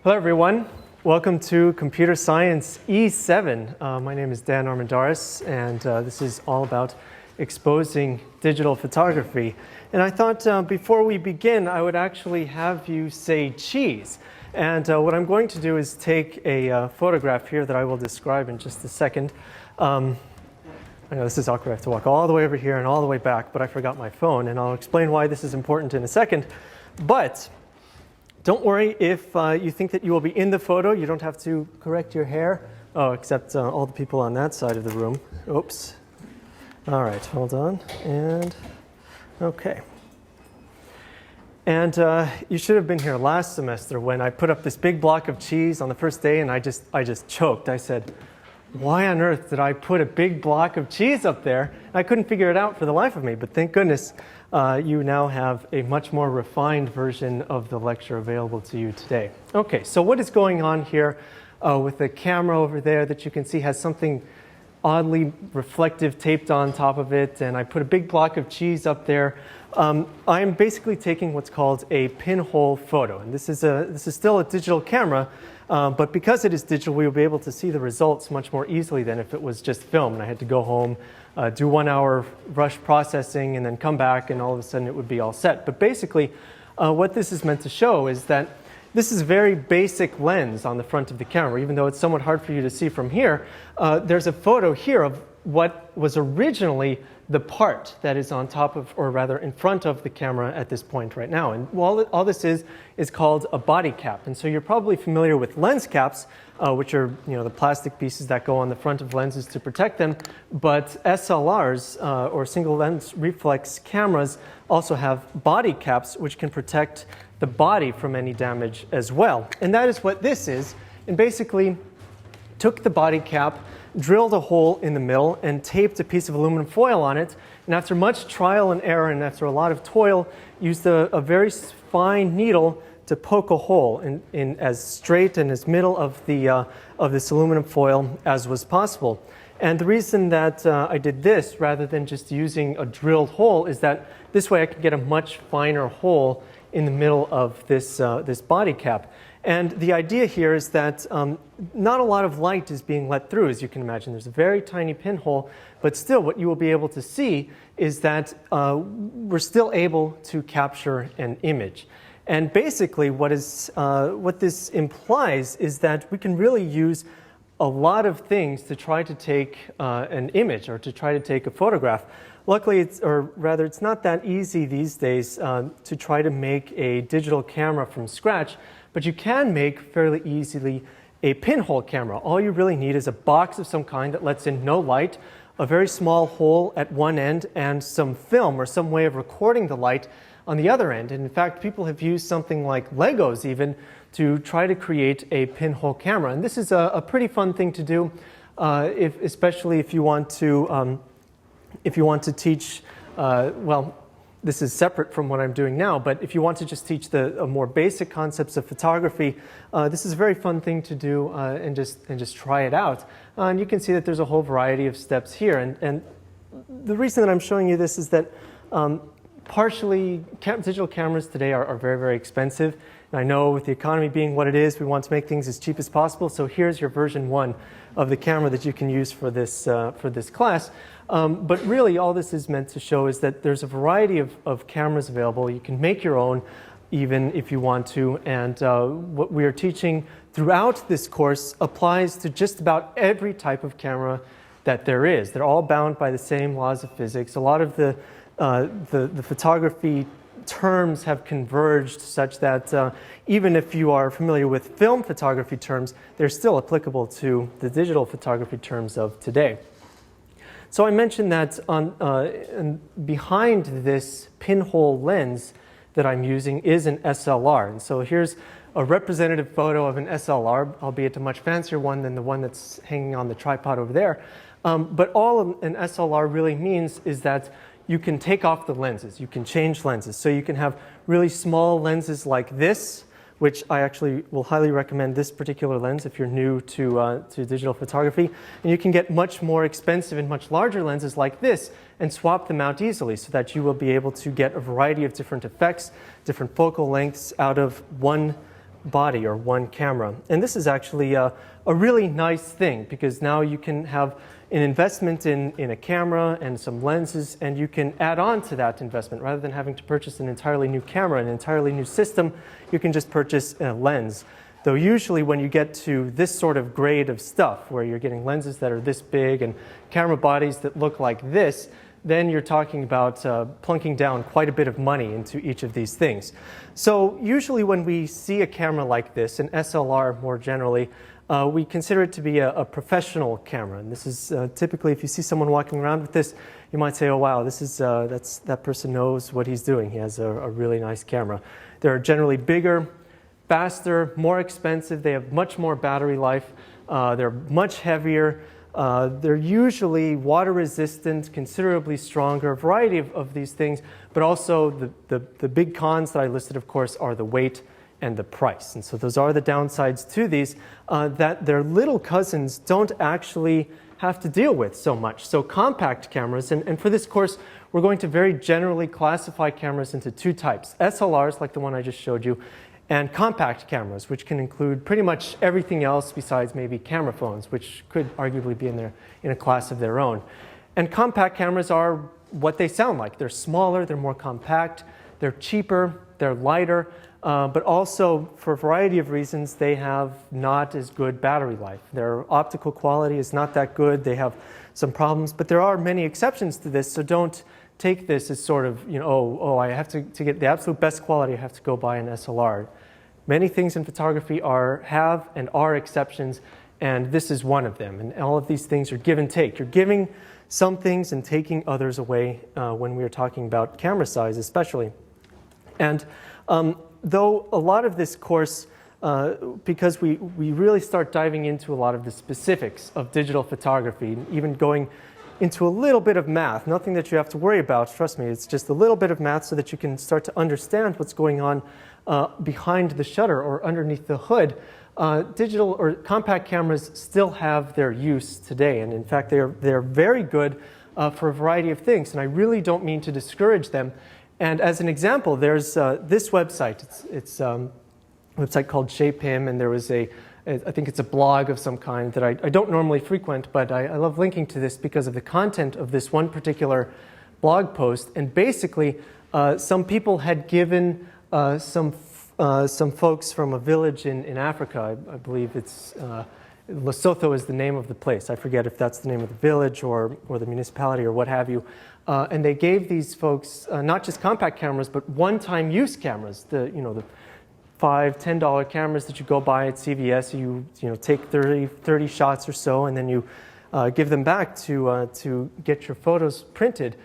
Hello everyone, welcome to Computer Science E7. My name is Dan Armendariz and this is all about exposing digital photography. And I thought before we begin I would actually have you say cheese. And what I'm going to do is take a photograph here that I will describe in just a second. I know this is awkward, I have to walk all the way over here and all the way back, but I forgot my phone and I'll explain why this is important in a second. But don't worry if you think that you will be in the photo. You don't have to correct your hair. Oh, except all the people on that side of the room. Oops. All right, hold on. And okay. And you should have been here last semester when I put up this big block of cheese on the first day and I just choked. I said, why on earth did I put a big block of cheese up there? I couldn't figure it out for the life of me, but thank goodness you now have a much more refined version of the lecture available to you today. Okay, so what is going on here with the camera over there that you can see has something oddly reflective taped on top of it, and I put a big block of cheese up there. I am basically taking what's called a pinhole photo, and this is still a digital camera, but because it is digital, we will be able to see the results much more easily than if it was just film and I had to go home, do 1 hour rush processing, and then come back, and all of a sudden it would be all set. But basically, what this is meant to show is that this is a very basic lens on the front of the camera. Even though it's somewhat hard for you to see from here, there's a photo here of what was originally the part that is on top of, or rather in front of the camera at this point right now. And all this is called a body cap. And so you're probably familiar with lens caps, which are the plastic pieces that go on the front of lenses to protect them. But SLRs, or single lens reflex cameras, also have body caps which can protect the body from any damage as well. And that is what this is. And basically took the body cap, drilled a hole in the middle, and taped a piece of aluminum foil on it. And after much trial and error and after a lot of toil, used a very fine needle to poke a hole in as straight and as middle of this aluminum foil as was possible. And the reason that I did this rather than just using a drilled hole is that this way I can get a much finer hole in the middle of this body cap. And the idea here is that not a lot of light is being let through, as you can imagine. There's a very tiny pinhole, but still what you will be able to see is that we're still able to capture an image. And basically what this implies is that we can really use a lot of things to try to take an image or to try to take a photograph. Luckily, it's not that easy these days to try to make a digital camera from scratch, but you can make fairly easily a pinhole camera. All you really need is a box of some kind that lets in no light, a very small hole at one end, and some film or some way of recording the light on the other end. And in fact, people have used something like Legos even to try to create a pinhole camera. And this is a pretty fun thing to do, especially if you want to teach, well, this is separate from what I'm doing now, but if you want to just teach the more basic concepts of photography, this is a very fun thing to do and just try it out. And you can see that there's a whole variety of steps here. And the reason that I'm showing you this is that partially digital cameras today are very, very expensive. And I know with the economy being what it is, we want to make things as cheap as possible. So here's your version 1 of the camera that you can use for this class. But really all this is meant to show is that there's a variety of cameras available. You can make your own even if you want to. And what we are teaching throughout this course applies to just about every type of camera that there is. They're all bound by the same laws of physics. A lot of the photography terms have converged such that even if you are familiar with film photography terms, they're still applicable to the digital photography terms of today. So I mentioned that behind this pinhole lens that I'm using is an SLR. And so here's a representative photo of an SLR, albeit a much fancier one than the one that's hanging on the tripod over there. But all an SLR really means is that you can take off the lenses. You can change lenses. So you can have really small lenses like this, which I actually will highly recommend this particular lens if you're new to digital photography. And you can get much more expensive and much larger lenses like this and swap them out easily so that you will be able to get a variety of different effects, different focal lengths out of one body or one camera. And this is actually a really nice thing, because now you can have an investment in a camera and some lenses, and you can add on to that investment. Rather than having to purchase an entirely new camera, an entirely new system, you can just purchase a lens. Though usually when you get to this sort of grade of stuff, where you're getting lenses that are this big and camera bodies that look like this, then you're talking about plunking down quite a bit of money into each of these things. So usually when we see a camera like this, an SLR more generally, we consider it to be a professional camera. And this is typically, if you see someone walking around with this, you might say, oh wow, this is, that person knows what he's doing. He has a really nice camera. They're generally bigger, faster, more expensive. They have much more battery life. They're much heavier. They're usually water resistant, considerably stronger, a variety of these things. But also the big cons that I listed, of course, are the weight and the price. And so those are the downsides to these that their little cousins don't actually have to deal with so much. So compact cameras, and for this course, we're going to very generally classify cameras into two types: SLRs, like the one I just showed you, and compact cameras, which can include pretty much everything else besides maybe camera phones, which could arguably be in a class of their own. And compact cameras are what they sound like. They're smaller, they're more compact, they're cheaper, they're lighter, but also for a variety of reasons they have not as good battery life. Their optical quality is not that good. They have some problems, but there are many exceptions to this, so don't take this as sort of, oh, I have to get the absolute best quality, I have to go buy an SLR. Many things in photography have and are exceptions, and this is one of them. And all of these things are give and take. You're giving some things and taking others away when we're talking about camera size especially. And though a lot of this course, because we really start diving into a lot of the specifics of digital photography, even going into a little bit of math, nothing that you have to worry about, trust me, it's just a little bit of math so that you can start to understand what's going on behind the shutter or underneath the hood. Digital or compact cameras still have their use today, and in fact they're very good for a variety of things, and I really don't mean to discourage them. And as an example, there's this website. It's a website called ShapeHim, and there was I think it's a blog of some kind that I don't normally frequent, but I love linking to this because of the content of this one particular blog post. And basically, some people had given some folks from a village in Africa, I believe it's Lesotho is the name of the place. I forget if that's the name of the village or the municipality or what have you. And they gave these folks not just compact cameras, but one-time use cameras. The $5, $10 cameras that you go buy at CVS. You take 30 shots or so, and then you give them back to get your photos printed.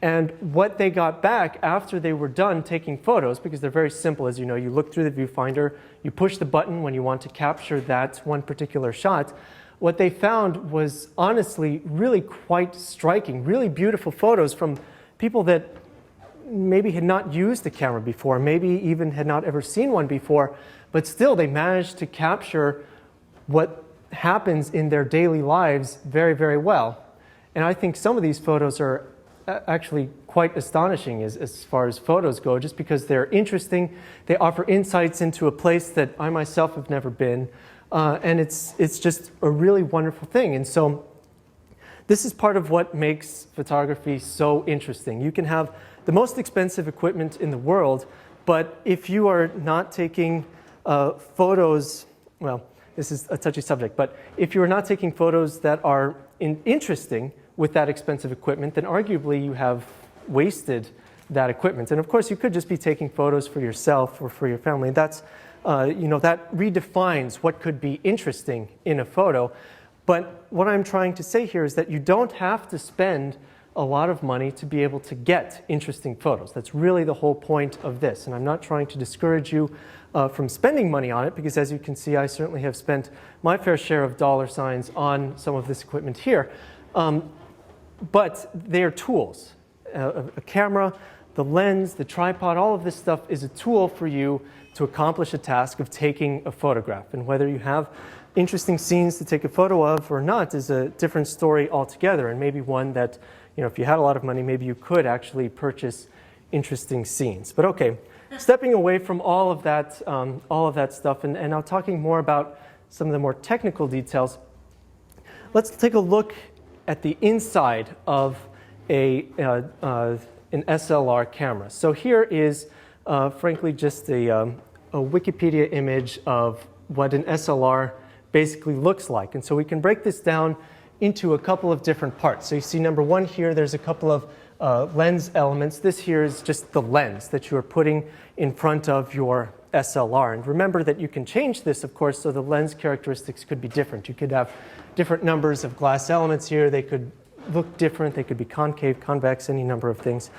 And what they got back after they were done taking photos, because they're very simple, as you know, you look through the viewfinder, you push the button when you want to capture that one particular shot. What they found was honestly really quite striking, really beautiful photos from people that maybe had not used a camera before, maybe even had not ever seen one before, but still they managed to capture what happens in their daily lives very, very well. And I think some of these photos are actually quite astonishing as far as photos go, just because they're interesting. They offer insights into a place that I myself have never been, and it's just a really wonderful thing. And so this is part of what makes photography so interesting. You can have the most expensive equipment in the world, but if you are not taking photos, well, this is a touchy subject, but if you are not taking photos that are interesting with that expensive equipment, then arguably you have wasted that equipment. And of course, you could just be taking photos for yourself or for your family. That's, that redefines what could be interesting in a photo. But what I'm trying to say here is that you don't have to spend a lot of money to be able to get interesting photos. That's really the whole point of this. And I'm not trying to discourage you from spending money on it, because as you can see, I certainly have spent my fair share of dollar signs on some of this equipment here. But they're tools. A camera, the lens, the tripod, all of this stuff is a tool for you to accomplish a task of taking a photograph. And whether you have interesting scenes to take a photo of or not is a different story altogether, and maybe one that, if you had a lot of money, maybe you could actually purchase interesting scenes. But okay, stepping away from all of that stuff, and now talking more about some of the more technical details, let's take a look at the inside of an SLR camera. So here is, frankly, just a Wikipedia image of what an SLR basically looks like. And so we can break this down into a couple of different parts. So you see number one here, there's a couple of lens elements. This here is just the lens that you are putting in front of your SLR. And remember that you can change this, of course, so the lens characteristics could be different. You could have different numbers of glass elements here. They could look different. They could be concave, convex, any number of things,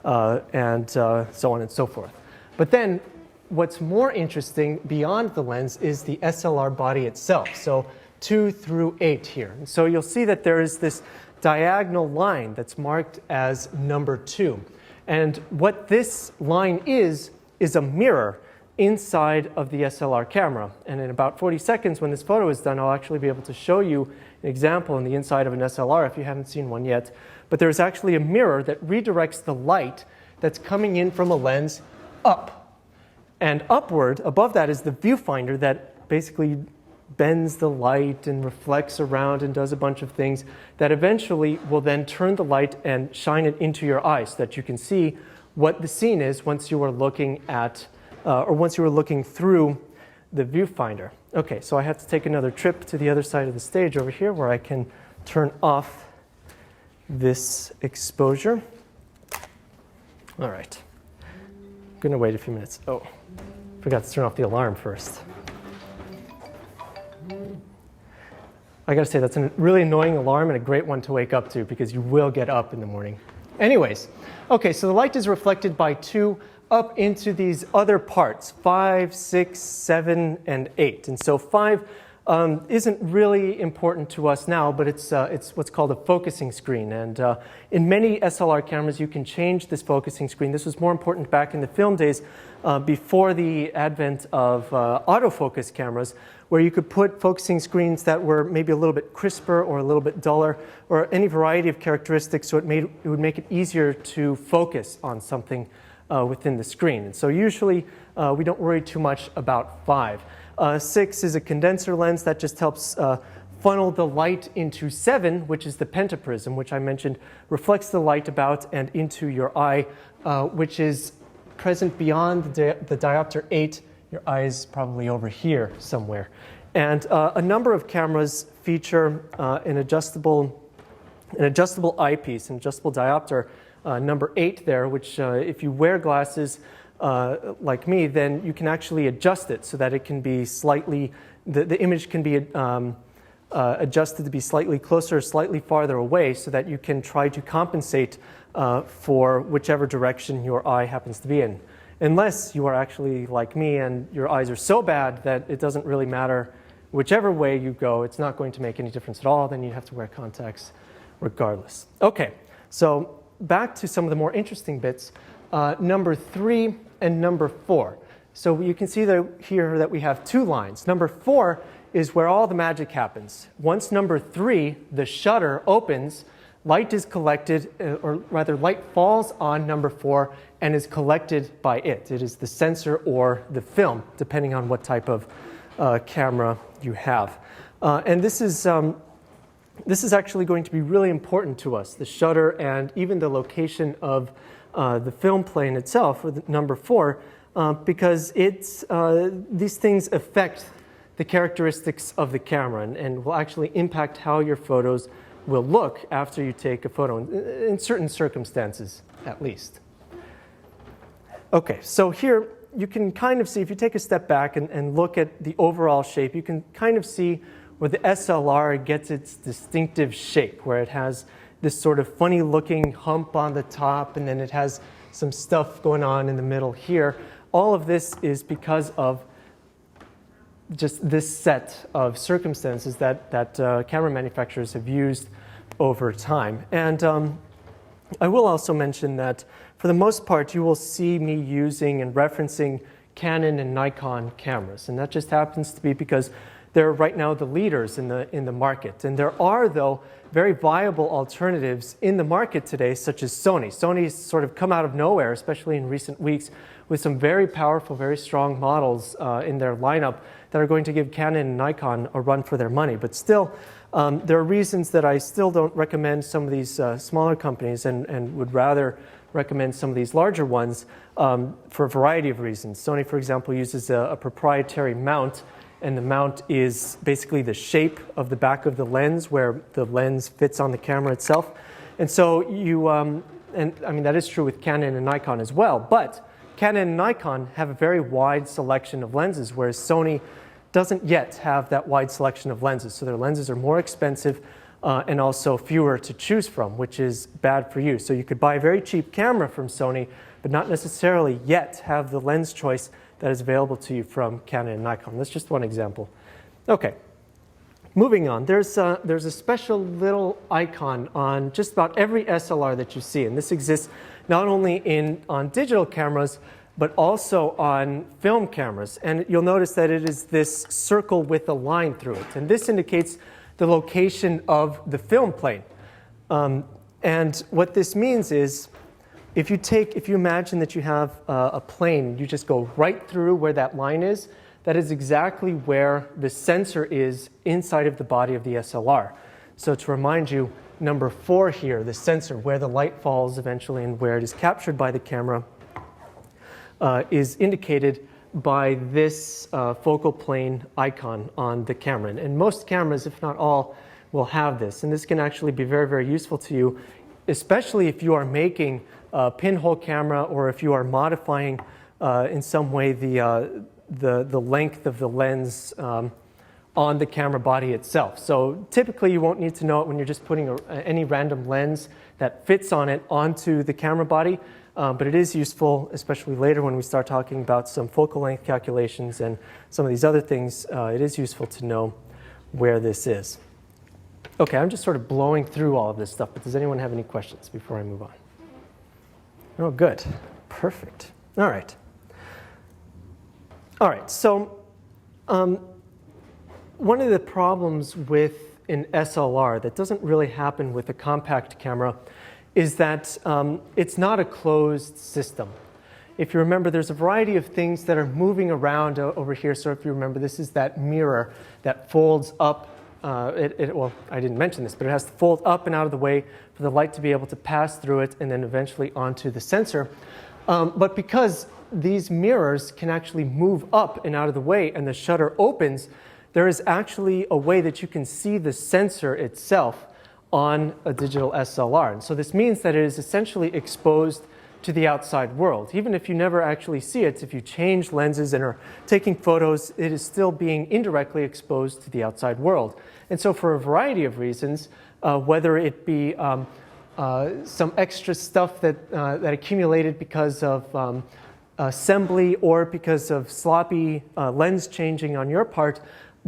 and so on and so forth. But then what's more interesting beyond the lens is the SLR body itself. So 2 through 8 here. And so you'll see that there is this diagonal line that's marked as number 2. And what this line is a mirror inside of the SLR camera. And in about 40 seconds, when this photo is done, I'll actually be able to show you an example in the inside of an SLR if you haven't seen one yet. But there's actually a mirror that redirects the light that's coming in from a lens up. And upward, above that, is the viewfinder that basically bends the light and reflects around and does a bunch of things that eventually will then turn the light and shine it into your eyes so that you can see what the scene is once you are looking at, or once you are looking through the viewfinder. Okay, so I have to take another trip to the other side of the stage over here where I can turn off this exposure. All right. I'm going to wait a few minutes. Oh, forgot to turn off the alarm first. I gotta say, that's a really annoying alarm and a great one to wake up to because you will get up in the morning. Anyways, okay, so the light is reflected by 2 up into these other parts, 5, 6, 7, and 8. And so 5 isn't really important to us now, but it's what's called a focusing screen. And in many SLR cameras, you can change this focusing screen. This was more important back in the film days before the advent of autofocus cameras, where you could put focusing screens that were maybe a little bit crisper or a little bit duller, or any variety of characteristics, so it would make it easier to focus on something within the screen. And so usually we don't worry too much about 5. 6 is a condenser lens that just helps funnel the light into 7, which is the pentaprism, which I mentioned reflects the light about and into your eye, which is present beyond the diopter 8. Your eye is probably over here somewhere. And a number of cameras feature an adjustable eyepiece, an adjustable diopter, number 8 there, which if you wear glasses like me, then you can actually adjust it so that it can be slightly, the image can be adjusted to be slightly closer or slightly farther away so that you can try to compensate for whichever direction your eye happens to be in. Unless you are actually like me and your eyes are so bad that it doesn't really matter whichever way you go, it's not going to make any difference at all, then you have to wear contacts regardless. Okay, so back to some of the more interesting bits. Number 3 and number 4. So you can see here that we have 2 lines. Number 4 is where all the magic happens. Once number 3, the shutter opens, light is collected, or rather light falls on number 4 and is collected by it. It is the sensor or the film, depending on what type of camera you have. And this is actually going to be really important to us, the shutter and even the location of the film plane itself, with number 4, because these things affect the characteristics of the camera and will actually impact how your photos will look after you take a photo, in certain circumstances, at least. Okay, so here you can kind of see, if you take a step back and look at the overall shape, you can kind of see where the SLR gets its distinctive shape, where it has this sort of funny looking hump on the top, and then it has some stuff going on in the middle here. All of this is because of just this set of circumstances that camera manufacturers have used over time. And I will also mention that for the most part, you will see me using and referencing Canon and Nikon cameras. And that just happens to be because they're right now the leaders in the market. And there are, though, very viable alternatives in the market today, such as Sony. Sony's sort of come out of nowhere, especially in recent weeks, with some very powerful, very strong models in their lineup that are going to give Canon and Nikon a run for their money. But still, there are reasons that I still don't recommend some of these smaller companies and would rather recommend some of these larger ones for a variety of reasons. Sony, for example, uses a proprietary mount, and the mount is basically the shape of the back of the lens where the lens fits on the camera itself. And so you, and I mean, that is true with Canon and Nikon as well, but Canon and Nikon have a very wide selection of lenses, whereas Sony doesn't yet have that wide selection of lenses. So their lenses are more expensive and also fewer to choose from, which is bad for you. So you could buy a very cheap camera from Sony, but not necessarily yet have the lens choice that is available to you from Canon and Nikon. That's just one example. Okay, moving on. There's a special little icon on just about every SLR that you see, and this exists not only on digital cameras, but also on film cameras. And you'll notice that it is this circle with a line through it, and this indicates the location of the film plane. And what this means is, if you imagine that you have a plane, you just go right through where that line is, that is exactly where the sensor is inside of the body of the SLR. So to remind you, number 4 here, the sensor, where the light falls eventually and where it is captured by the camera, is indicated by this focal plane icon on the camera. And most cameras, if not all, will have this. And this can actually be very, very useful to you, especially if you are making a pinhole camera or if you are modifying in some way the length of the lens on the camera body itself. So typically you won't need to know it when you're just putting any random lens that fits on it onto the camera body, but it is useful, especially later when we start talking about some focal length calculations and some of these other things. It is useful to know where this is. Okay, I'm just sort of blowing through all of this stuff, but does anyone have any questions before I move on? Oh, good. Perfect. All right. All right, so one of the problems with an SLR that doesn't really happen with a compact camera is that it's not a closed system. If you remember, there's a variety of things that are moving around over here. So if you remember, this is that mirror that folds up. Well, I didn't mention this, but it has to fold up and out of the way for the light to be able to pass through it and then eventually onto the sensor. But because these mirrors can actually move up and out of the way and the shutter opens, there is actually a way that you can see the sensor itself on a digital SLR. And so this means that it is essentially exposed to the outside world. Even if you never actually see it, if you change lenses and are taking photos, it is still being indirectly exposed to the outside world. And so for a variety of reasons, whether it be some extra stuff that accumulated because of assembly or because of sloppy lens changing on your part,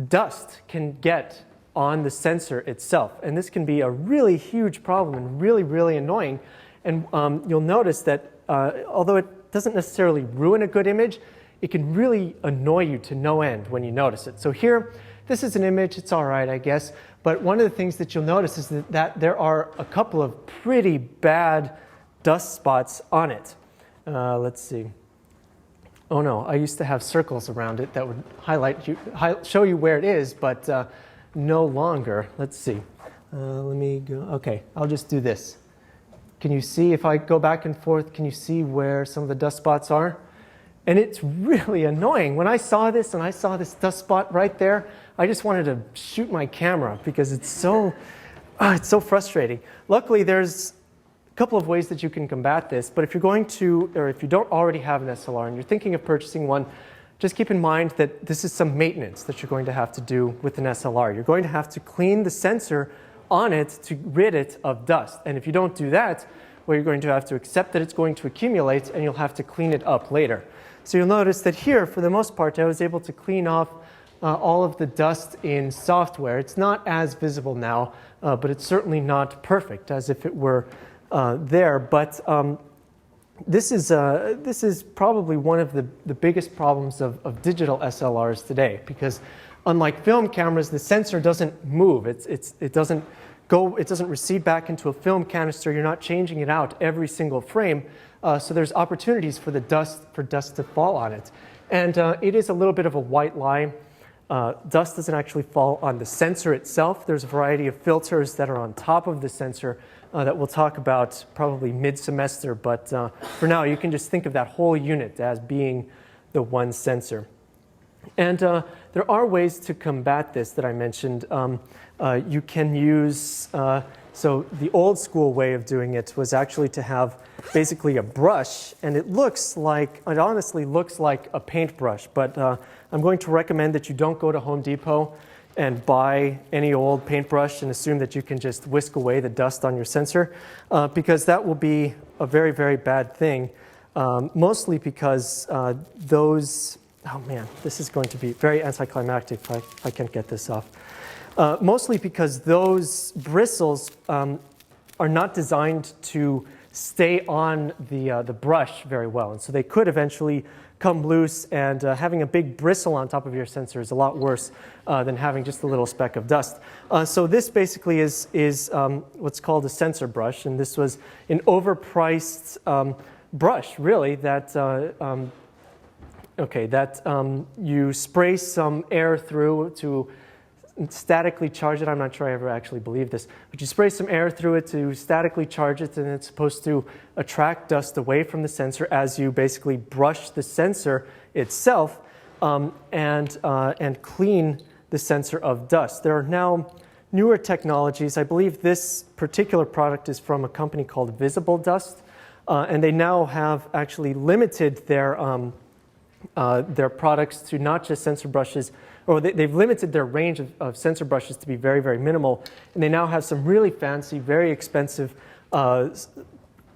dust can get on the sensor itself. And this can be a really huge problem and really, really annoying. And you'll notice that although it doesn't necessarily ruin a good image, it can really annoy you to no end when you notice it. So here, this is an image, it's all right, I guess. But one of the things that you'll notice is that there are a couple of pretty bad dust spots on it. Let's see. Oh no, I used to have circles around it that would show you where it is, but no longer. Let's see. Let me go. Okay, I'll just do this. Can you see, if I go back and forth, can you see where some of the dust spots are? And it's really annoying. When I saw this and I saw this dust spot right there, I just wanted to shoot my camera because it's so frustrating. Luckily, there's a couple of ways that you can combat this, but if you're going to, or if you don't already have an SLR and you're thinking of purchasing one, just keep in mind that this is some maintenance that you're going to have to do with an SLR. You're going to have to clean the sensor on it to rid it of dust. And if you don't do that, well, you're going to have to accept that it's going to accumulate and you'll have to clean it up later. So you'll notice that here, for the most part, I was able to clean off all of the dust in software. It's not as visible now, but it's certainly not perfect as if it were there. But this is probably one of the biggest problems of digital SLRs today, because unlike film cameras, the sensor doesn't move. It doesn't recede back into a film canister. You're not changing it out every single frame. So there's opportunities for dust to fall on it. And it is a little bit of a white lie. Dust doesn't actually fall on the sensor itself. There's a variety of filters that are on top of the sensor that we'll talk about probably mid-semester. But for now, you can just think of that whole unit as being the one sensor. And there are ways to combat this that I mentioned. You can use, so the old school way of doing it was actually to have basically a brush, and it honestly looks like a paintbrush, but I'm going to recommend that you don't go to Home Depot and buy any old paintbrush and assume that you can just whisk away the dust on your sensor, because that will be a very, very bad thing, mostly because those, oh man, this is going to be very anticlimactic if I can't get this off. Mostly because those bristles are not designed to stay on the brush very well. And so they could eventually come loose, and having a big bristle on top of your sensor is a lot worse than having just a little speck of dust. So this basically is what's called a sensor brush, and this was an overpriced brush, really, that you spray some air through to statically charge it. I'm not sure I ever actually believed this, but you spray some air through it to statically charge it, and it's supposed to attract dust away from the sensor as you basically brush the sensor itself and clean the sensor of dust. There are now newer technologies. I believe this particular product is from a company called Visible Dust, and they now have actually limited their products to not just sensor brushes, or they've limited their range of sensor brushes to be very, very minimal. And they now have some really fancy, very expensive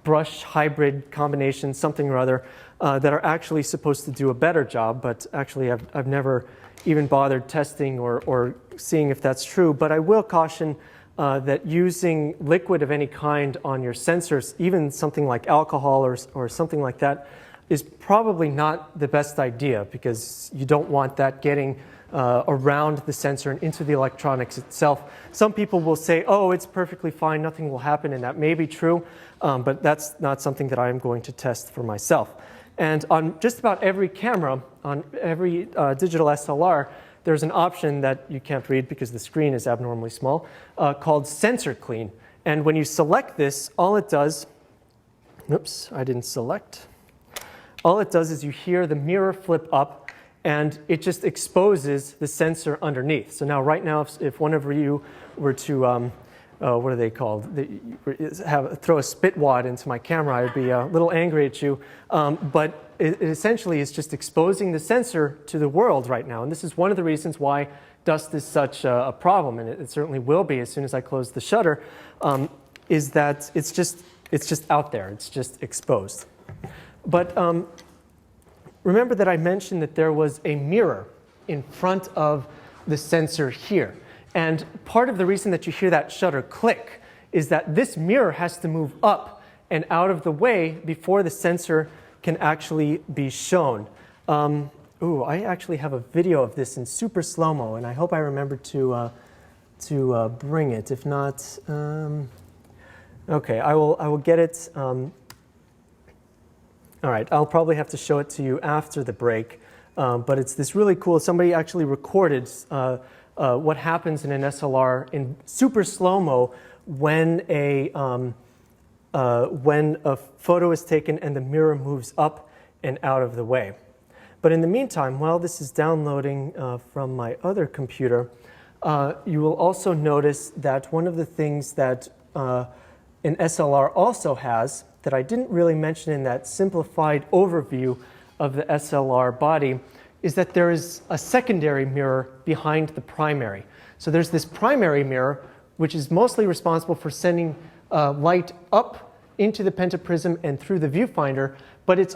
brush hybrid combinations, something or other, that are actually supposed to do a better job. But actually, I've never even bothered testing or seeing if that's true. But I will caution that using liquid of any kind on your sensors, even something like alcohol or something like that, is probably not the best idea, because you don't want that getting around the sensor and into the electronics itself. Some people will say, oh, it's perfectly fine, nothing will happen, and that may be true, but that's not something that I am going to test for myself. And on just about every camera, on every digital SLR, there's an option that you can't read because the screen is abnormally small, called Sensor Clean. And when you select this, all it does, oops, I didn't select. All it does is you hear the mirror flip up, and it just exposes the sensor underneath. So now, right now, if one of you were to, what are they called? Throw a spit wad into my camera, I'd be a little angry at you. But it essentially is just exposing the sensor to the world right now. And this is one of the reasons why dust is such a problem, and it certainly will be as soon as I close the shutter, is that it's just out there. It's just exposed. But remember that I mentioned that there was a mirror in front of the sensor here. And part of the reason that you hear that shutter click is that this mirror has to move up and out of the way before the sensor can actually be shown. I actually have a video of this in super slow-mo, and I hope I remember to bring it. If not, okay, I will get it. All right, I'll probably have to show it to you after the break, but it's this really cool, somebody actually recorded what happens in an SLR in super slow-mo when a photo is taken and the mirror moves up and out of the way. But in the meantime, while this is downloading from my other computer, you will also notice that one of the things that an SLR also has that I didn't really mention in that simplified overview of the SLR body is that there is a secondary mirror behind the primary. So there's this primary mirror, which is mostly responsible for sending light up into the pentaprism and through the viewfinder, but it's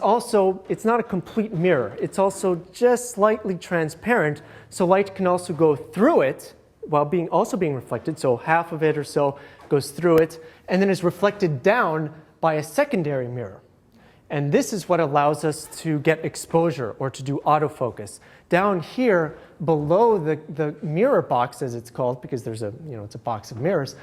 not a complete mirror. It's also just slightly transparent, so light can also go through it while also being reflected, so half of it or so goes through it, and then is reflected down by a secondary mirror. And this is what allows us to get exposure or to do autofocus. Down here, below the mirror box, as it's called, because there's it's a box of mirrors,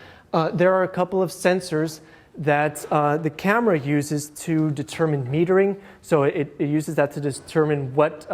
there are a couple of sensors that the camera uses to determine metering. So it uses that to determine what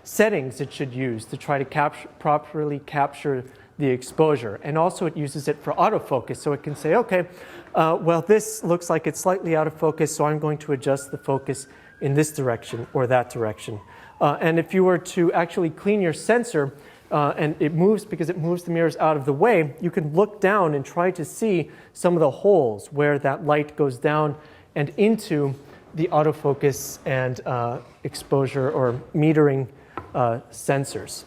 settings it should use to try to properly capture the exposure. And also it uses it for autofocus. So it can say, okay, well, this looks like it's slightly out of focus, so I'm going to adjust the focus in this direction or that direction. And if you were to actually clean your sensor, and it moves because it moves the mirrors out of the way, you can look down and try to see some of the holes where that light goes down and into the autofocus and exposure or metering sensors.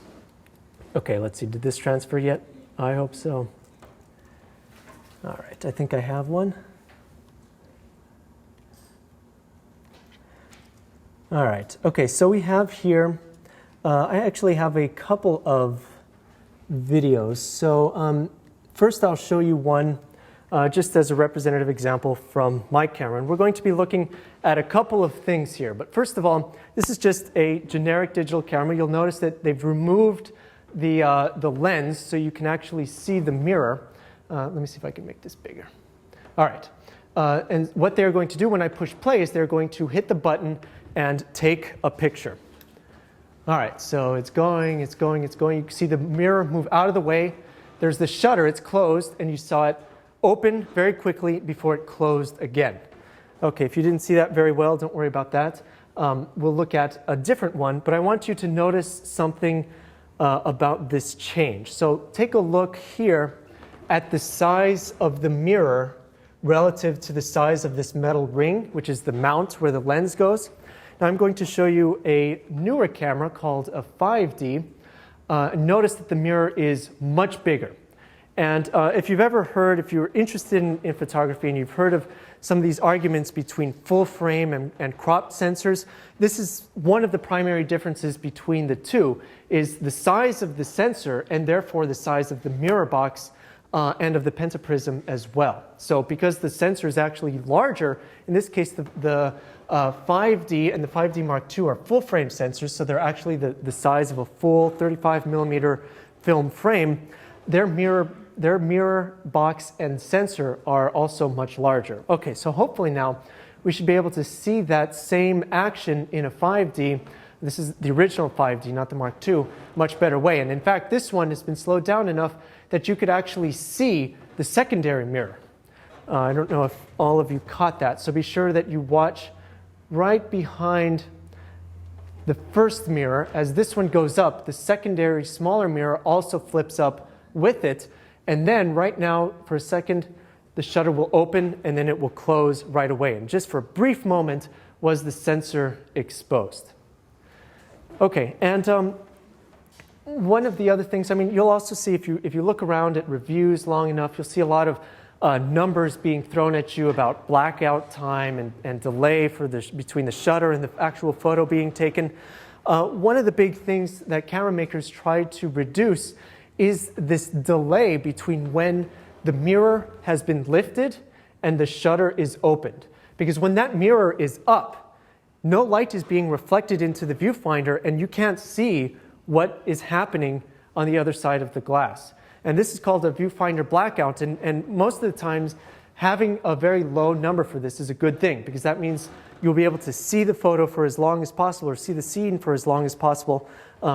Okay, let's see, did this transfer yet? I hope so. All right, I think I have one. All right, okay, so we have here, I actually have a couple of videos. So first I'll show you one just as a representative example from my camera. And we're going to be looking at a couple of things here. But first of all, this is just a generic digital camera. You'll notice that they've removed the lens so you can actually see the mirror. Let me see if I can make this bigger. All right. And what they're going to do when I push play is they're going to hit the button and take a picture. All right, so it's going, it's going, it's going. You can see the mirror move out of the way. There's the shutter, it's closed, and you saw it open very quickly before it closed again. Okay, if you didn't see that very well, don't worry about that. We'll look at a different one, but I want you to notice something about this change. So take a look here at the size of the mirror relative to the size of this metal ring, which is the mount where the lens goes. Now I'm going to show you a newer camera called a 5D. Notice that the mirror is much bigger. And if you've ever heard, if you're interested in photography and you've heard of some of these arguments between full frame and cropped sensors, this is one of the primary differences between the two, is the size of the sensor and therefore the size of the mirror box and of the pentaprism as well. So because the sensor is actually larger, in this case the 5D and the 5D Mark II are full frame sensors, so they're actually the size of a full 35 millimeter film frame. Their mirror box and sensor are also much larger. Okay, so hopefully now we should be able to see that same action in a 5D. This is the original 5D, not the Mark II, much better way. And in fact, this one has been slowed down enough that you could actually see the secondary mirror. I don't know if all of you caught that, so be sure that you watch right behind the first mirror. As this one goes up, the secondary smaller mirror also flips up with it. And then right now, for a second, the shutter will open and then it will close right away. And just for a brief moment was the sensor exposed. Okay, and one of the other things, I mean, you'll also see if you look around at reviews long enough, you'll see a lot of numbers being thrown at you about blackout time and delay for between the shutter and the actual photo being taken. One of the big things that camera makers try to reduce is this delay between when the mirror has been lifted and the shutter is opened. Because when that mirror is up, no light is being reflected into the viewfinder and you can't see what is happening on the other side of the glass. And this is called a viewfinder blackout, and most of the times having a very low number for this is a good thing, because that means you'll be able to see the photo for as long as possible or see the scene for as long as possible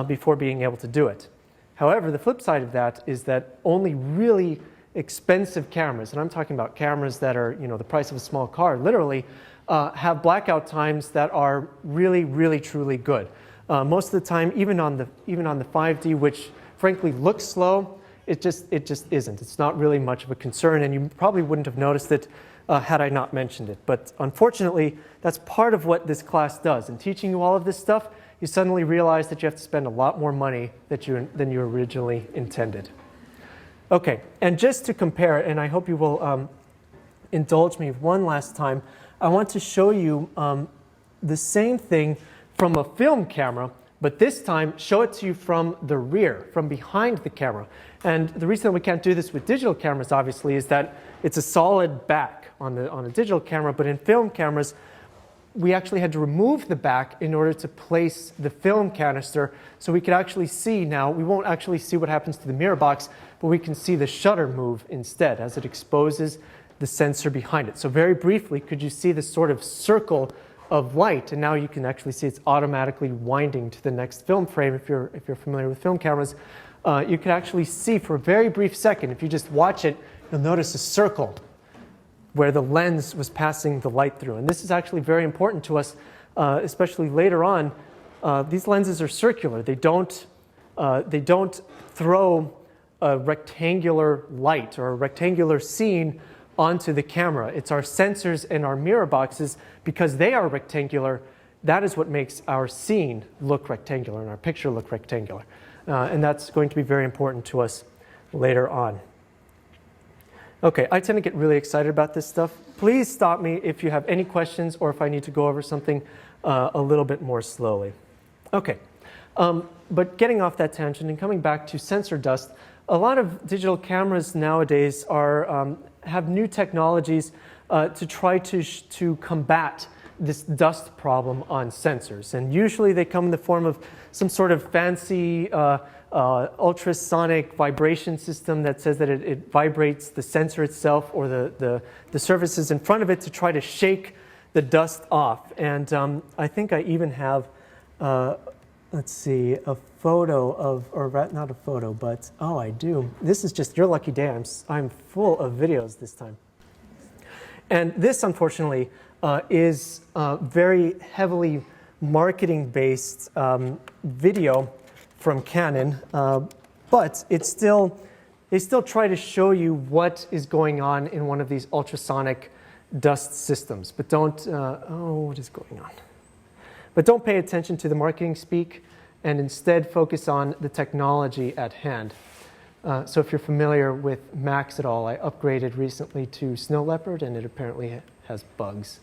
before being able to do it. However, the flip side of that is that only really expensive cameras, and I'm talking about cameras that are the price of a small car, literally, have blackout times that are really, really, truly good. Most of the time, even on the 5D, which frankly looks slow, it just isn't. It's not really much of a concern, and you probably wouldn't have noticed it had I not mentioned it. But unfortunately, that's part of what this class does. In teaching you all of this stuff, you suddenly realize that you have to spend a lot more money than you originally intended. Okay, and just to compare, and I hope you will indulge me one last time, I want to show you the same thing from a film camera, but this time show it to you from the rear, from behind the camera. And the reason that we can't do this with digital cameras, obviously, is that it's a solid back on a digital camera, but in film cameras, we actually had to remove the back in order to place the film canister so we could actually see now. We won't actually see what happens to the mirror box, but we can see the shutter move instead as it exposes the sensor behind it. So very briefly, could you see this sort of circle of light? And now you can actually see it's automatically winding to the next film frame. If you're familiar with film cameras, you can actually see for a very brief second, if you just watch it, you'll notice a circle where the lens was passing the light through. And this is actually very important to us, especially later on. These lenses are circular. They don't throw a rectangular light or a rectangular scene onto the camera. It's our sensors and our mirror boxes, because they are rectangular. That is what makes our scene look rectangular and our picture look rectangular. And that's going to be very important to us later on. Okay, I tend to get really excited about this stuff. Please stop me if you have any questions or if I need to go over something a little bit more slowly. Okay, but getting off that tangent and coming back to sensor dust, a lot of digital cameras nowadays have new technologies to try to combat this dust problem on sensors. And usually they come in the form of some sort of fancy ultrasonic vibration system that says that it vibrates the sensor itself or the surfaces in front of it to try to shake the dust off. And I think I even have, let's see, a photo of, or not a photo, but, oh, I do. This is just your lucky day. I'm full of videos this time. And this, unfortunately, is very heavily marketing-based video from Canon, but they still try to show you what is going on in one of these ultrasonic dust systems. But don't, oh, what is going on? But don't pay attention to the marketing speak, and instead focus on the technology at hand. So if you're familiar with Max at all, I upgraded recently to Snow Leopard, and it apparently has bugs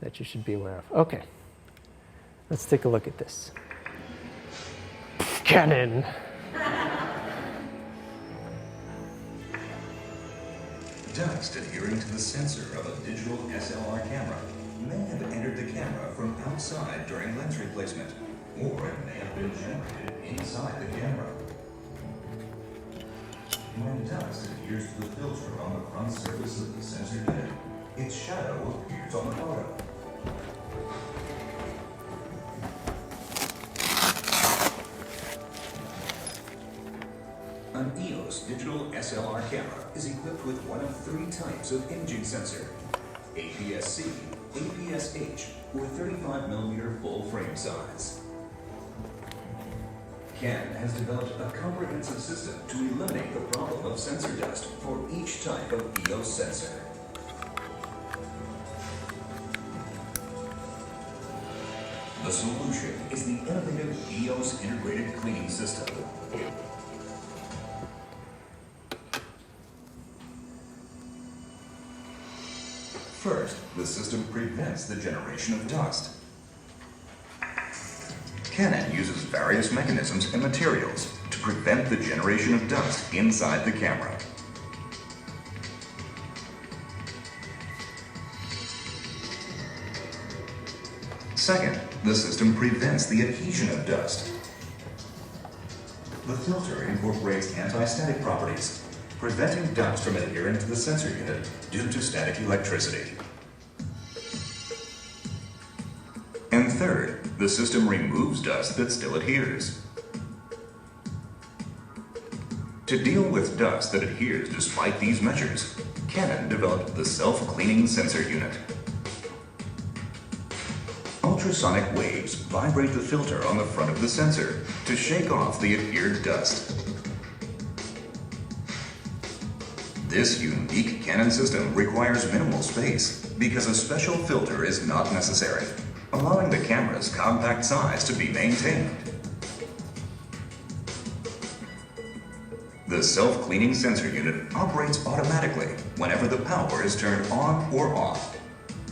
that you should be aware of. Okay, let's take a look at this. Canon. Dust adhering to the sensor of a digital SLR camera may have entered the camera from outside during lens replacement, or it may have been generated inside the camera. When dust adheres to the filter on the front surface of the sensor unit, its shadow appears on the photo. An EOS digital SLR camera is equipped with one of 3 types of imaging sensor: APS-C, APS-H, or 35mm full frame size. Canon has developed a comprehensive system to eliminate the problem of sensor dust for each type of EOS sensor. The solution is the innovative EOS integrated cleaning system. First, the system prevents the generation of dust. Canon uses various mechanisms and materials to prevent the generation of dust inside the camera. Second, the system prevents the adhesion of dust. The filter incorporates anti-static properties, preventing dust from adhering to the sensor unit due to static electricity. And third, the system removes dust that still adheres. To deal with dust that adheres despite these measures, Canon developed the self-cleaning sensor unit. Ultrasonic waves vibrate the filter on the front of the sensor to shake off the adhered dust. This unique Canon system requires minimal space because a special filter is not necessary, allowing the camera's compact size to be maintained. The self-cleaning sensor unit operates automatically whenever the power is turned on or off.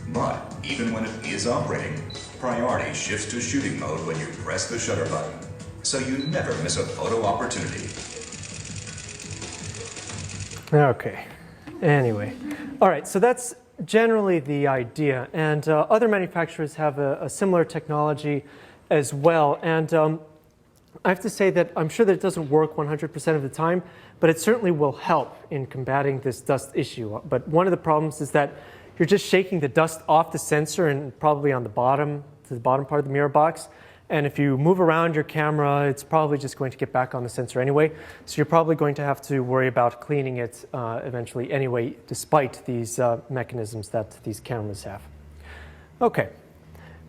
But even when it is operating, priority shifts to shooting mode when you press the shutter button, so you never miss a photo opportunity. Okay, anyway. All right, so that's generally the idea. And other manufacturers have a similar technology as well. And I have to say that I'm sure that it doesn't work 100% of the time, but it certainly will help in combating this dust issue. But one of the problems is that you're just shaking the dust off the sensor and probably on the bottom, to the bottom part of the mirror box. And if you move around your camera, it's probably just going to get back on the sensor anyway. So you're probably going to have to worry about cleaning it eventually anyway, despite these mechanisms that these cameras have. Okay.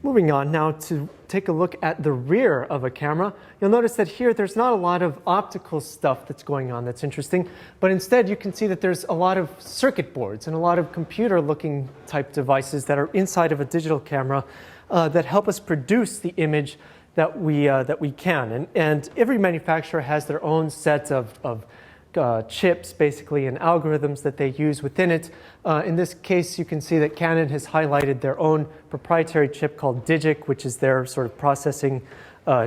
Moving on now to take a look at the rear of a camera. You'll notice that here there's not a lot of optical stuff that's going on that's interesting, but instead you can see that there's a lot of circuit boards and a lot of computer-looking type devices that are inside of a digital camera that help us produce the image that we can. And every manufacturer has their own set of chips, basically, and algorithms that they use within it. In this case, you can see that Canon has highlighted their own proprietary chip called Digic, which is their sort of processing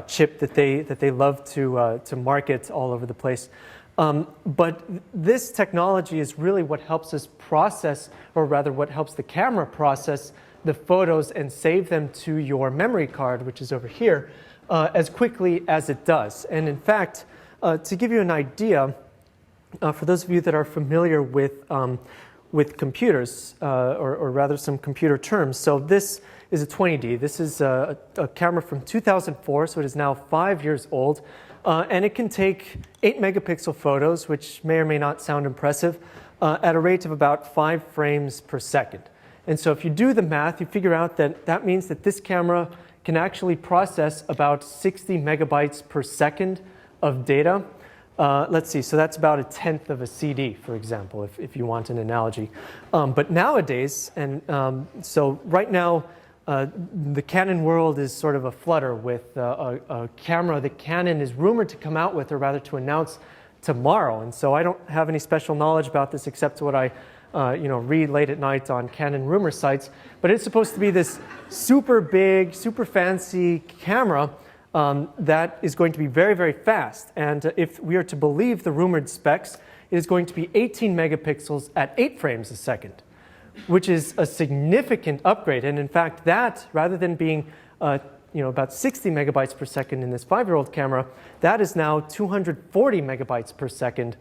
chip that they love to market all over the place. But this technology is really what helps us process, or rather what helps the camera process the photos and save them to your memory card, which is over here, as quickly as it does. And in fact, to give you an idea, for those of you that are familiar with computers, or rather some computer terms, so this is a 20D. This is a camera from 2004, so it is now 5 years old, and it can take 8 megapixel photos, which may or may not sound impressive, at a rate of about 5 frames per second. And so if you do the math, you figure out that that means that this camera can actually process about 60 megabytes per second of data. Let's see, so that's about a tenth of a CD, for example, if you want an analogy. But nowadays, and so right now, the Canon world is sort of a flutter with a camera that Canon is rumored to come out with, or rather to announce tomorrow. And so I don't have any special knowledge about this except what I read late at night on Canon rumor sites. But it's supposed to be this super big, super fancy camera that is going to be very, very fast. And if we are to believe the rumored specs, it is going to be 18 megapixels at 8 frames a second, which is a significant upgrade. And in fact, that, rather than being about 60 megabytes per second in this 5-year-old camera, that is now 240 megabytes per second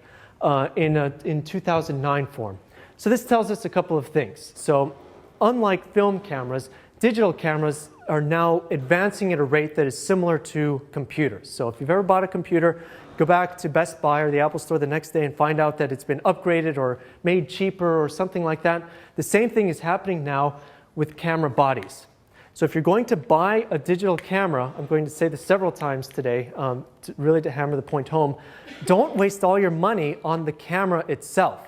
in 2009 form. So this tells us a couple of things. So unlike film cameras, digital cameras are now advancing at a rate that is similar to computers. So if you've ever bought a computer, go back to Best Buy or the Apple Store the next day and find out that it's been upgraded or made cheaper or something like that. The same thing is happening now with camera bodies. So if you're going to buy a digital camera, I'm going to say this several times today, really to hammer the point home, don't waste all your money on the camera itself.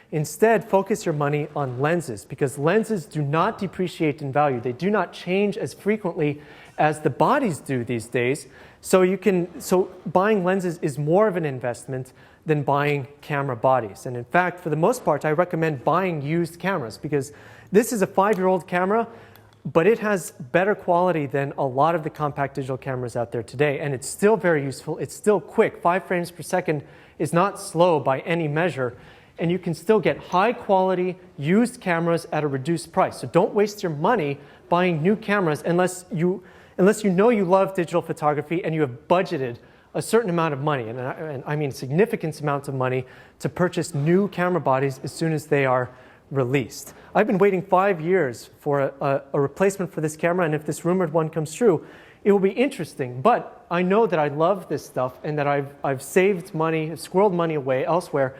Instead, focus your money on lenses, because lenses do not depreciate in value. They do not change as frequently as the bodies do these days. So buying lenses is more of an investment than buying camera bodies. And in fact, for the most part, I recommend buying used cameras, because this is a 5-year-old camera, but it has better quality than a lot of the compact digital cameras out there today. And it's still very useful. It's still quick. 5 frames per second is not slow by any measure. And you can still get high quality used cameras at a reduced price. So don't waste your money buying new cameras unless you know you love digital photography and you have budgeted a certain amount of money, and I mean significant amounts of money, to purchase new camera bodies as soon as they are released. I've been waiting 5 years for a replacement for this camera, and if this rumored one comes true, it will be interesting. But I know that I love this stuff and that I've saved money, squirreled money away elsewhere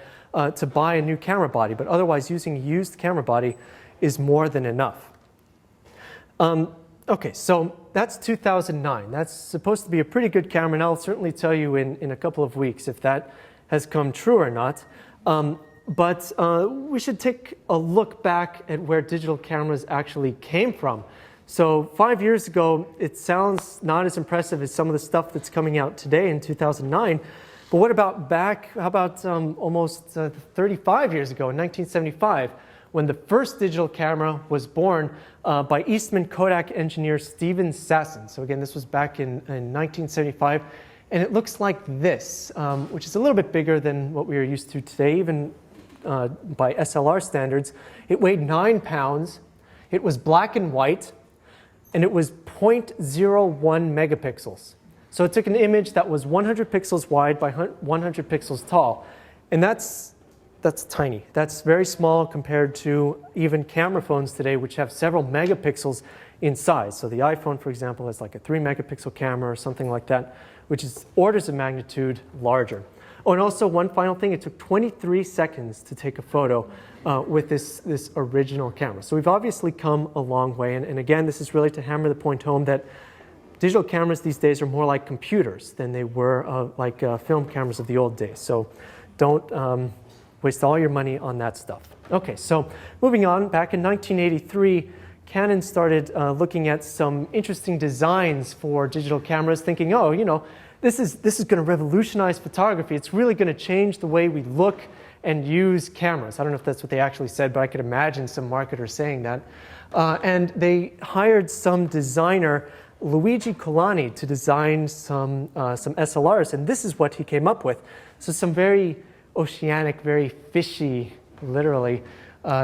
to buy a new camera body, but otherwise using a used camera body is more than enough. Okay, so that's 2009. That's supposed to be a pretty good camera, and I'll certainly tell you in a couple of weeks if that has come true or not. But we should take a look back at where digital cameras actually came from. So 5 years ago, it sounds not as impressive as some of the stuff that's coming out today in 2009. But what about back, how about almost 35 years ago, in 1975, when the first digital camera was born by Eastman Kodak engineer Steven Sasson. So again, this was back in 1975. And it looks like this, which is a little bit bigger than what we are used to today, even by SLR standards. It weighed 9 pounds. It was black and white, and it was 0.01 megapixels. So it took an image that was 100 pixels wide by 100 pixels tall. And that's tiny. That's very small compared to even camera phones today, which have several megapixels in size. So the iPhone, for example, has like a 3 megapixel camera or something like that, which is orders of magnitude larger. Oh, and also one final thing, it took 23 seconds to take a photo with this original camera. So we've obviously come a long way. And again, this is really to hammer the point home that digital cameras these days are more like computers than they were like film cameras of the old days. So don't waste all your money on that stuff. Okay, so moving on, back in 1983, Canon started looking at some interesting designs for digital cameras, thinking, oh, you know, this is going to revolutionize photography. It's really going to change the way we look and use cameras. I don't know if that's what they actually said, but I could imagine some marketer saying that. And they hired some designer, Luigi Colani, to design some SLRs, and this is what he came up with. So some very oceanic, very fishy, literally,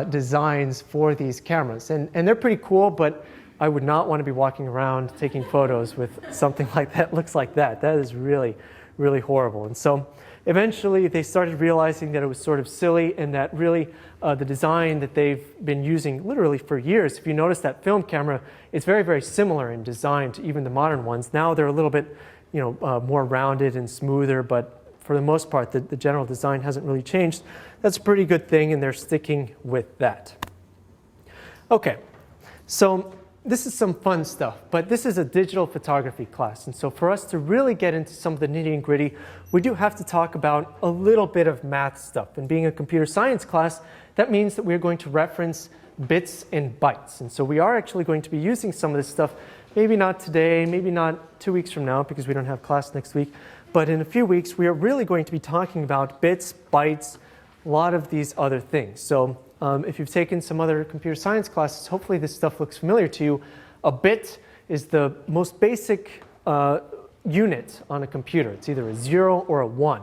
designs for these cameras. And they're pretty cool, but I would not want to be walking around taking photos with something like that looks like that. That is really, really horrible. And so eventually they started realizing that it was sort of silly and that really the design that they've been using literally for years, if you notice that film camera, it's very, very similar in design to even the modern ones. Now they're a little bit, you know, more rounded and smoother, but for the most part, the general design hasn't really changed. That's a pretty good thing, and they're sticking with that. Okay, so this is some fun stuff, but this is a digital photography class. And so for us to really get into some of the nitty and gritty, we do have to talk about a little bit of math stuff. And being a computer science class, that means that we're going to reference bits and bytes. And so we are actually going to be using some of this stuff, maybe not today, maybe not 2 weeks from now, because we don't have class next week. But in a few weeks, we are really going to be talking about bits, bytes, a lot of these other things. So if you've taken some other computer science classes, hopefully this stuff looks familiar to you. A bit is the most basic unit on a computer. It's either a 0 or a 1,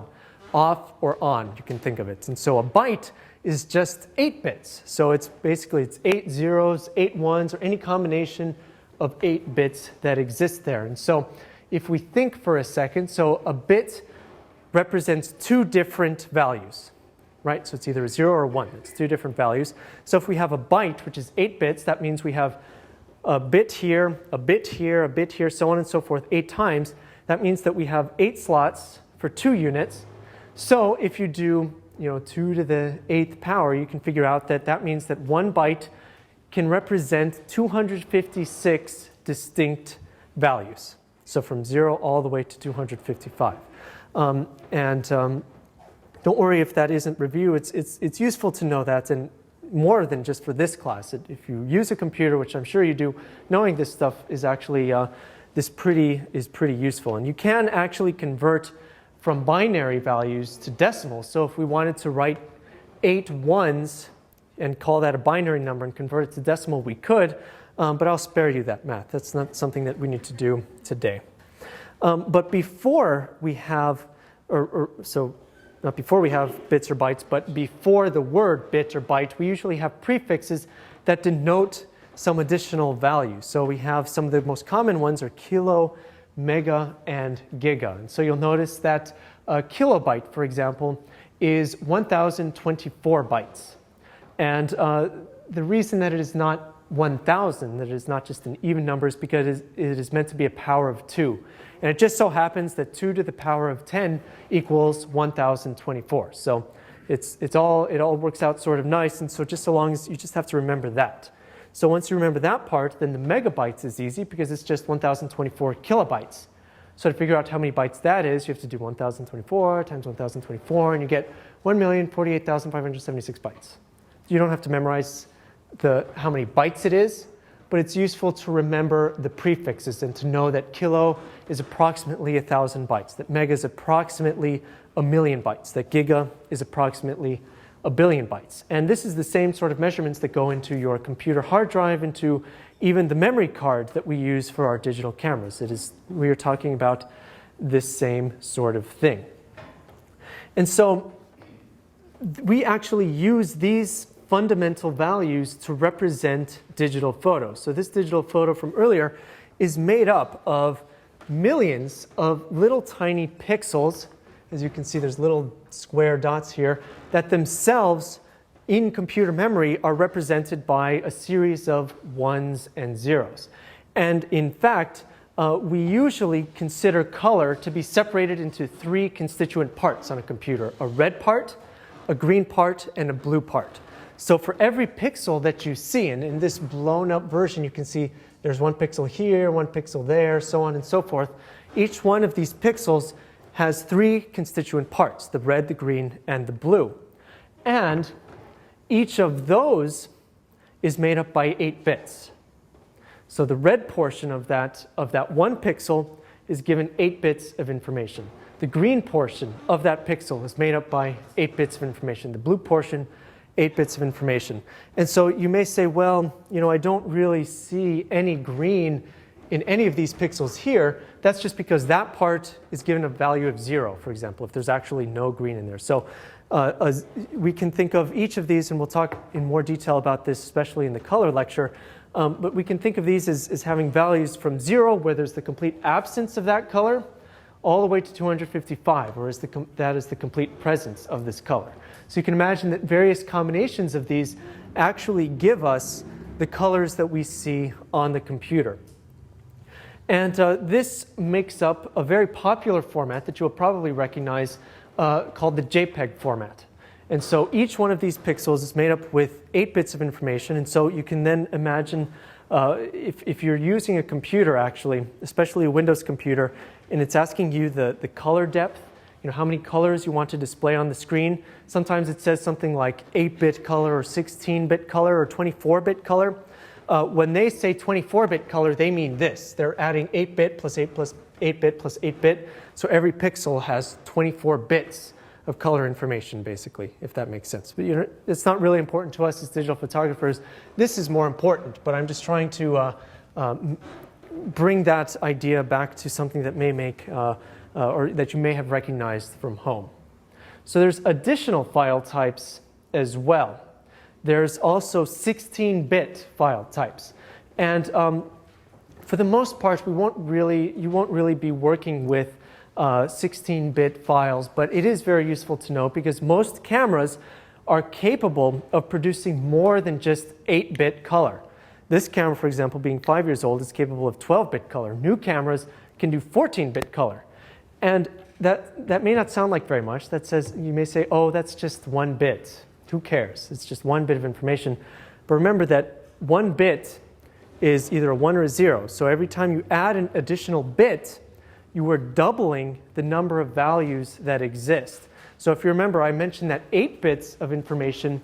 off or on, you can think of it. And so a byte is just 8 bits. So it's basically 8 zeros, 8 ones, or any combination of 8 bits that exist there. And so if we think for a second, so a bit represents 2 different values, right? So it's either a 0 or a 1. It's 2 different values. So if we have a byte, which is 8 bits, that means we have a bit here, a bit here, a bit here, so on and so forth, 8 times. That means that we have 8 slots for 2 units. So if you do, 2 to the 8th power, you can figure out that that means that 1 byte can represent 256 distinct values. So from 0 all the way to 255. Don't worry if that isn't review. It's useful to know that, and more than just for this class. If you use a computer, which I'm sure you do, knowing this stuff is actually pretty useful. And you can actually convert from binary values to decimals. So if we wanted to write 8 ones and call that a binary number and convert it to decimal, we could. But I'll spare you that math. That's not something that we need to do today. But before we have, not before we have bits or bytes, but before the word bit or byte, we usually have prefixes that denote some additional values. So we have some of the most common ones are kilo, mega, and giga. And so you'll notice that a kilobyte, for example, is 1,024 bytes. And the reason that it is not 1,000, that it is not just an even number, is because it is meant to be a power of 2. And it just so happens that 2 to the power of 10 equals 1,024. So it all works out sort of nice. And so just so long as you just have to remember that. So once you remember that part, then the megabytes is easy because it's just 1,024 kilobytes. So to figure out how many bytes that is, you have to do 1,024 times 1,024, and you get 1,048,576 bytes. You don't have to memorize how many bytes it is, but it's useful to remember the prefixes and to know that kilo is approximately 1,000 bytes, that mega is approximately 1,000,000 bytes, that giga is approximately 1,000,000,000 bytes. And this is the same sort of measurements that go into your computer hard drive, into even the memory card that we use for our digital cameras. We are talking about this same sort of thing. And so we actually use these fundamental values to represent digital photos. So this digital photo from earlier is made up of millions of little tiny pixels. As you can see, there's little square dots here that themselves in computer memory are represented by a series of ones and zeros. And in fact, we usually consider color to be separated into three constituent parts on a computer: a red part, a green part, and a blue part. So for every pixel that you see, and in this blown up version, you can see there's one pixel here, one pixel there, so on and so forth. Each one of these pixels has three constituent parts: the red, the green, and the blue. And each of those is made up by 8 bits. So the red portion of that one pixel is given 8 bits of information. The green portion of that pixel is made up by 8 bits of information. The blue portion, 8 bits of information. And so you may say, well, I don't really see any green in any of these pixels here. That's just because that part is given a value of 0, for example, if there's actually no green in there. So we can think of each of these, and we'll talk in more detail about this, especially in the color lecture. But we can think of these as having values from 0, where there's the complete absence of that color, all the way to 255, where that is the complete presence of this color. So you can imagine that various combinations of these actually give us the colors that we see on the computer. And this makes up a very popular format that you'll probably recognize called the JPEG format. And so each one of these pixels is made up with 8 bits of information. And so you can then imagine if you're using a computer, actually, especially a Windows computer, and it's asking you the color depth, how many colors you want to display on the screen. Sometimes it says something like 8-bit color or 16-bit color or 24-bit color. When they say 24-bit color, they mean this. They're adding 8-bit plus 8 plus 8-bit plus 8-bit. So every pixel has 24 bits of color information, basically, if that makes sense. But it's not really important to us as digital photographers. This is more important, but I'm just trying to bring that idea back to something that may make, or that you may have recognized from home. So there's additional file types as well. There's also 16-bit file types. And for the most part, you won't really be working with 16-bit files, but it is very useful to know because most cameras are capable of producing more than just 8-bit color. This camera, for example, being 5 years old, is capable of 12-bit color. New cameras can do 14-bit color. And that may not sound like very much. That says, you may say, oh, that's just 1 bit. Who cares? It's just 1 bit of information. But remember that 1 bit is either a 1 or a 0. So every time you add an additional bit, you are doubling the number of values that exist. So if you remember, I mentioned that 8 bits of information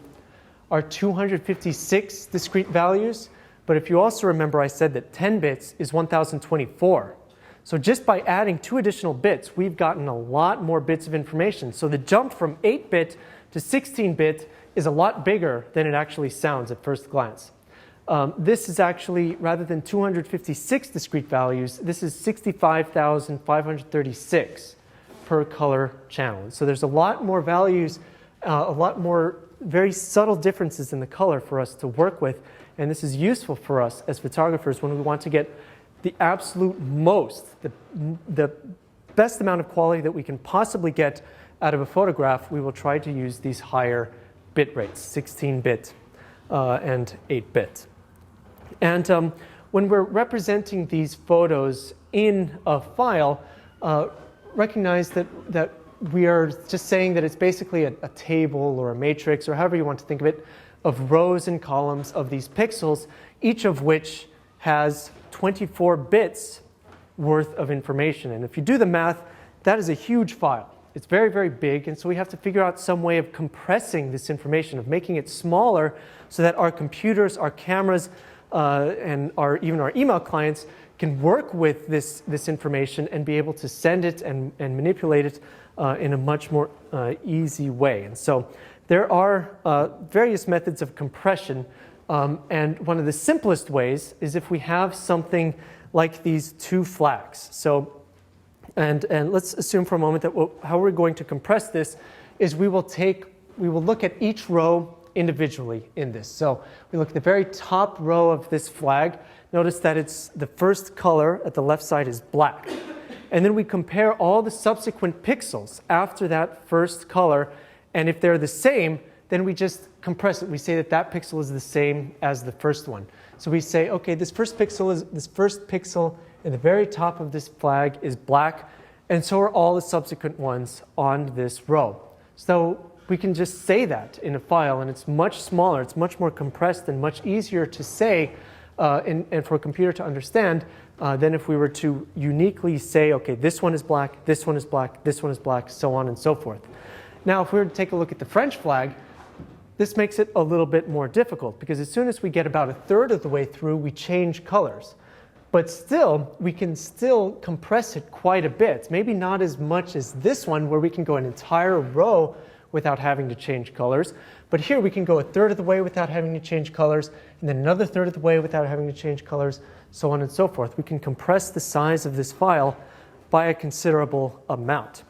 are 256 discrete values. But if you also remember, I said that 10 bits is 1024. So just by adding 2 additional bits, we've gotten a lot more bits of information. So the jump from 8-bit to 16-bit is a lot bigger than it actually sounds at first glance. This is actually, rather than 256 discrete values, this is 65,536 per color channel. So there's a lot more values, a lot more very subtle differences in the color for us to work with. And this is useful for us as photographers when we want to get the absolute most, the best amount of quality that we can possibly get out of a photograph. We will try to use these higher bit rates, 16-bit and 8-bit. And when we're representing these photos in a file, recognize that we are just saying that it's basically a table or a matrix, or however you want to think of it, of rows and columns of these pixels, each of which has 24 bits worth of information. And if you do the math, that is a huge file. It's very, very big, and so we have to figure out some way of compressing this information, of making it smaller so that our computers, our cameras, and even our email clients can work with this information and be able to send it and manipulate it in a much more easy way. And so there are various methods of compression, and one of the simplest ways is if we have something like these 2 flags. So, and let's assume for a moment that how we're going to compress this is we will take we will look at each row individually in this. So we look at the very top row of this flag. Notice that it's the first color at the left side is black. And then we compare all the subsequent pixels after that first color. And if they're the same, then we just compress it. We say that that pixel is the same as the first one. So we say, okay, this first pixel in the very top of this flag is black, and so are all the subsequent ones on this row. So we can just say that in a file, and it's much smaller, it's much more compressed and much easier to say and for a computer to understand than if we were to uniquely say, okay, this one is black, this one is black, this one is black, so on and so forth. Now, if we were to take a look at the French flag, this makes it a little bit more difficult because as soon as we get about a third of the way through, we change colors. But still, we can still compress it quite a bit. Maybe not as much as this one where we can go an entire row without having to change colors. But here we can go a third of the way without having to change colors, and then another third of the way without having to change colors, so on and so forth. We can compress the size of this file by a considerable amount.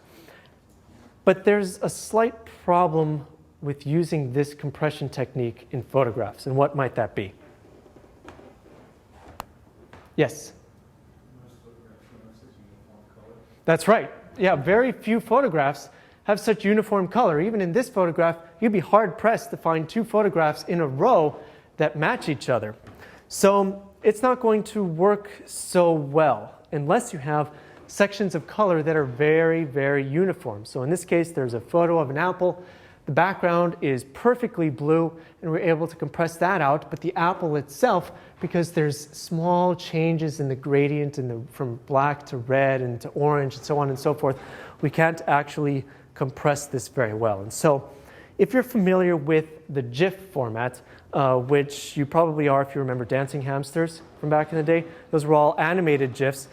But there's a slight problem with using this compression technique in photographs. And what might that be? Yes? That's right. Yeah, very few photographs have such uniform color. Even in this photograph, you'd be hard-pressed to find two photographs in a row that match each other. So it's not going to work so well unless you have sections of color that are very, very uniform. So in this case, there's a photo of an apple. The background is perfectly blue, and we're able to compress that out. But the apple itself, because there's small changes in the gradient from black to red and to orange and so on and so forth, we can't actually compress this very well. And so if you're familiar with the GIF format, which you probably are if you remember Dancing Hamsters from back in the day, those were all animated GIFs.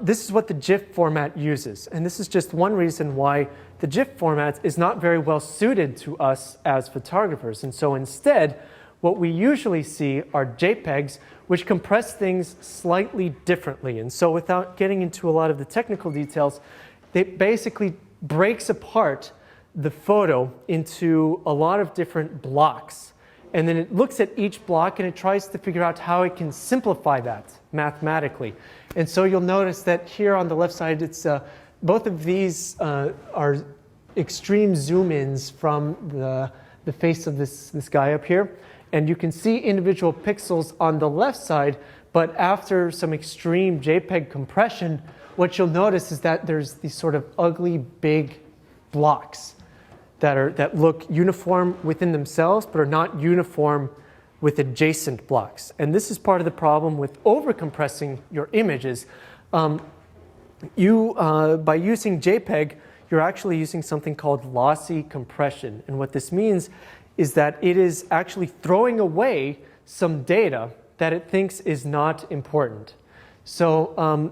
This is what the GIF format uses. And this is just one reason why the GIF format is not very well suited to us as photographers. And so instead, what we usually see are JPEGs, which compress things slightly differently. And so without getting into a lot of the technical details, it basically breaks apart the photo into a lot of different blocks. And then it looks at each block and it tries to figure out how it can simplify that mathematically. And so you'll notice that here on the left side, it's both of these are extreme zoom-ins from the face of this guy up here. And you can see individual pixels on the left side, but after some extreme JPEG compression, what you'll notice is that there's these sort of ugly big blocks that look uniform within themselves, but are not uniform with adjacent blocks. And this is part of the problem with overcompressing your images. By using JPEG, you're actually using something called lossy compression. And what this means is that it is actually throwing away some data that it thinks is not important. So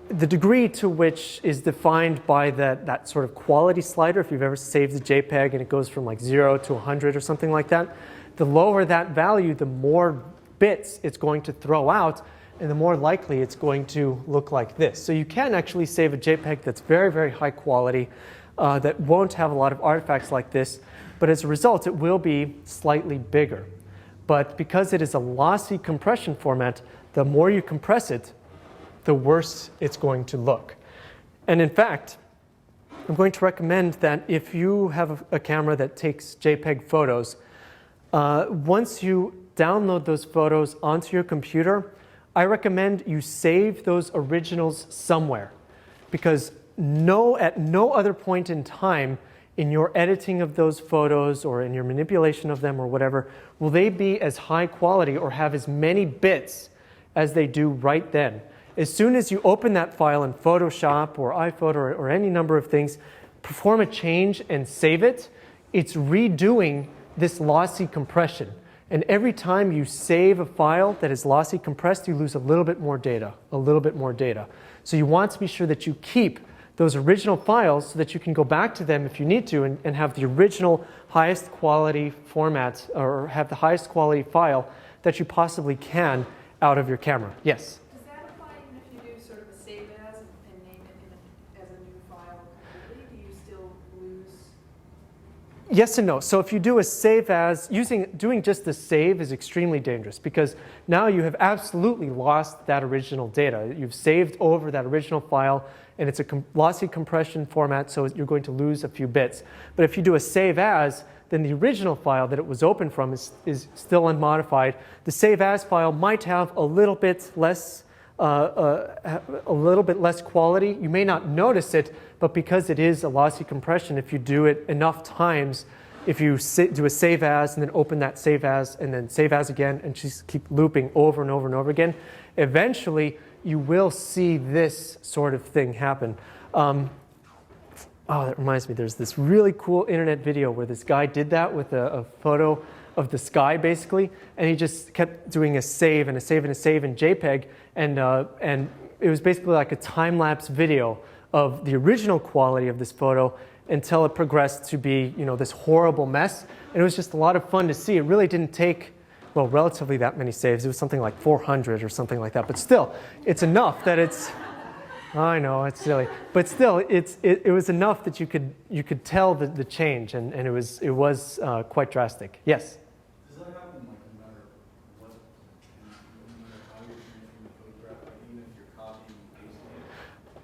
the degree to which is defined by that sort of quality slider, if you've ever saved a JPEG and it goes from like 0 to 100 or something like that, the lower that value, the more bits it's going to throw out, and the more likely it's going to look like this. So you can actually save a JPEG that's very, very high quality, that won't have a lot of artifacts like this, but as a result, it will be slightly bigger. But because it is a lossy compression format, the more you compress it, the worse it's going to look. And in fact, I'm going to recommend that if you have a camera that takes JPEG photos, once you download those photos onto your computer, I recommend you save those originals somewhere, because at no other point in time in your editing of those photos or in your manipulation of them or whatever, will they be as high quality or have as many bits as they do right then. As soon as you open that file in Photoshop or iPhoto or any number of things, perform a change and save it, it's redoing this lossy compression. And every time you save a file that is lossy compressed, you lose a little bit more data, a little bit more data. So you want to be sure that you keep those original files so that you can go back to them if you need to and have the original highest quality format or have the highest quality file that you possibly can out of your camera. Yes? Does that apply even if you do sort of a save as and name it as a new file completely? Do you still lose? Yes and no. So if you do a save as, doing just the save is extremely dangerous because now you have absolutely lost that original data. You've saved over that original file and it's a lossy compression format, so you're going to lose a few bits. But if you do a save as, then the original file that it was opened from is still unmodified. The save as file might have a little bit less quality. You may not notice it, but because it is a lossy compression, if you do it enough times, if you do a save as and then open that save as and then save as again and just keep looping over and over and over again, eventually you will see this sort of thing happen. Oh, that reminds me, there's this really cool internet video where this guy did that with a photo of the sky, basically, and he just kept doing a save and a save and a save in JPEG, and it was basically like a time-lapse video of the original quality of this photo until it progressed to be, you know, this horrible mess. And it was just a lot of fun to see. It really didn't take, well, relatively that many saves. It was something like 400 or something like that. But still, it's enough that it's, I know, it's silly. But still, it was enough that you could tell the change, and it was quite drastic. Yes? Does that happen like no matter what, no matter how you're transferring the photograph, like even if you're copying and pasting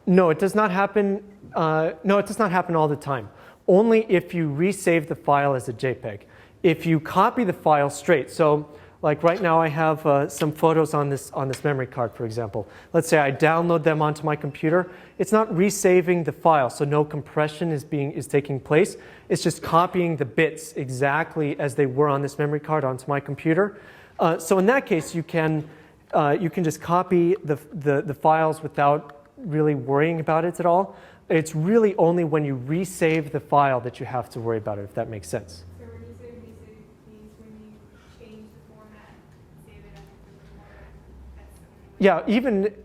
it? No, it does not happen. No, it does not happen all the time. Only if you resave the file as a JPEG. If you copy the file straight, so like right now I have some photos on this memory card, for example. Let's say I download them onto my computer. It's not resaving the file, so no compression is taking place. It's just copying the bits exactly as they were on this memory card onto my computer. So in that case, you can just copy the files without really worrying about it at all. It's really only when you resave the file that you have to worry about it, if that makes sense. So when you say resave, means when you change the format, save it as a different format. Yeah,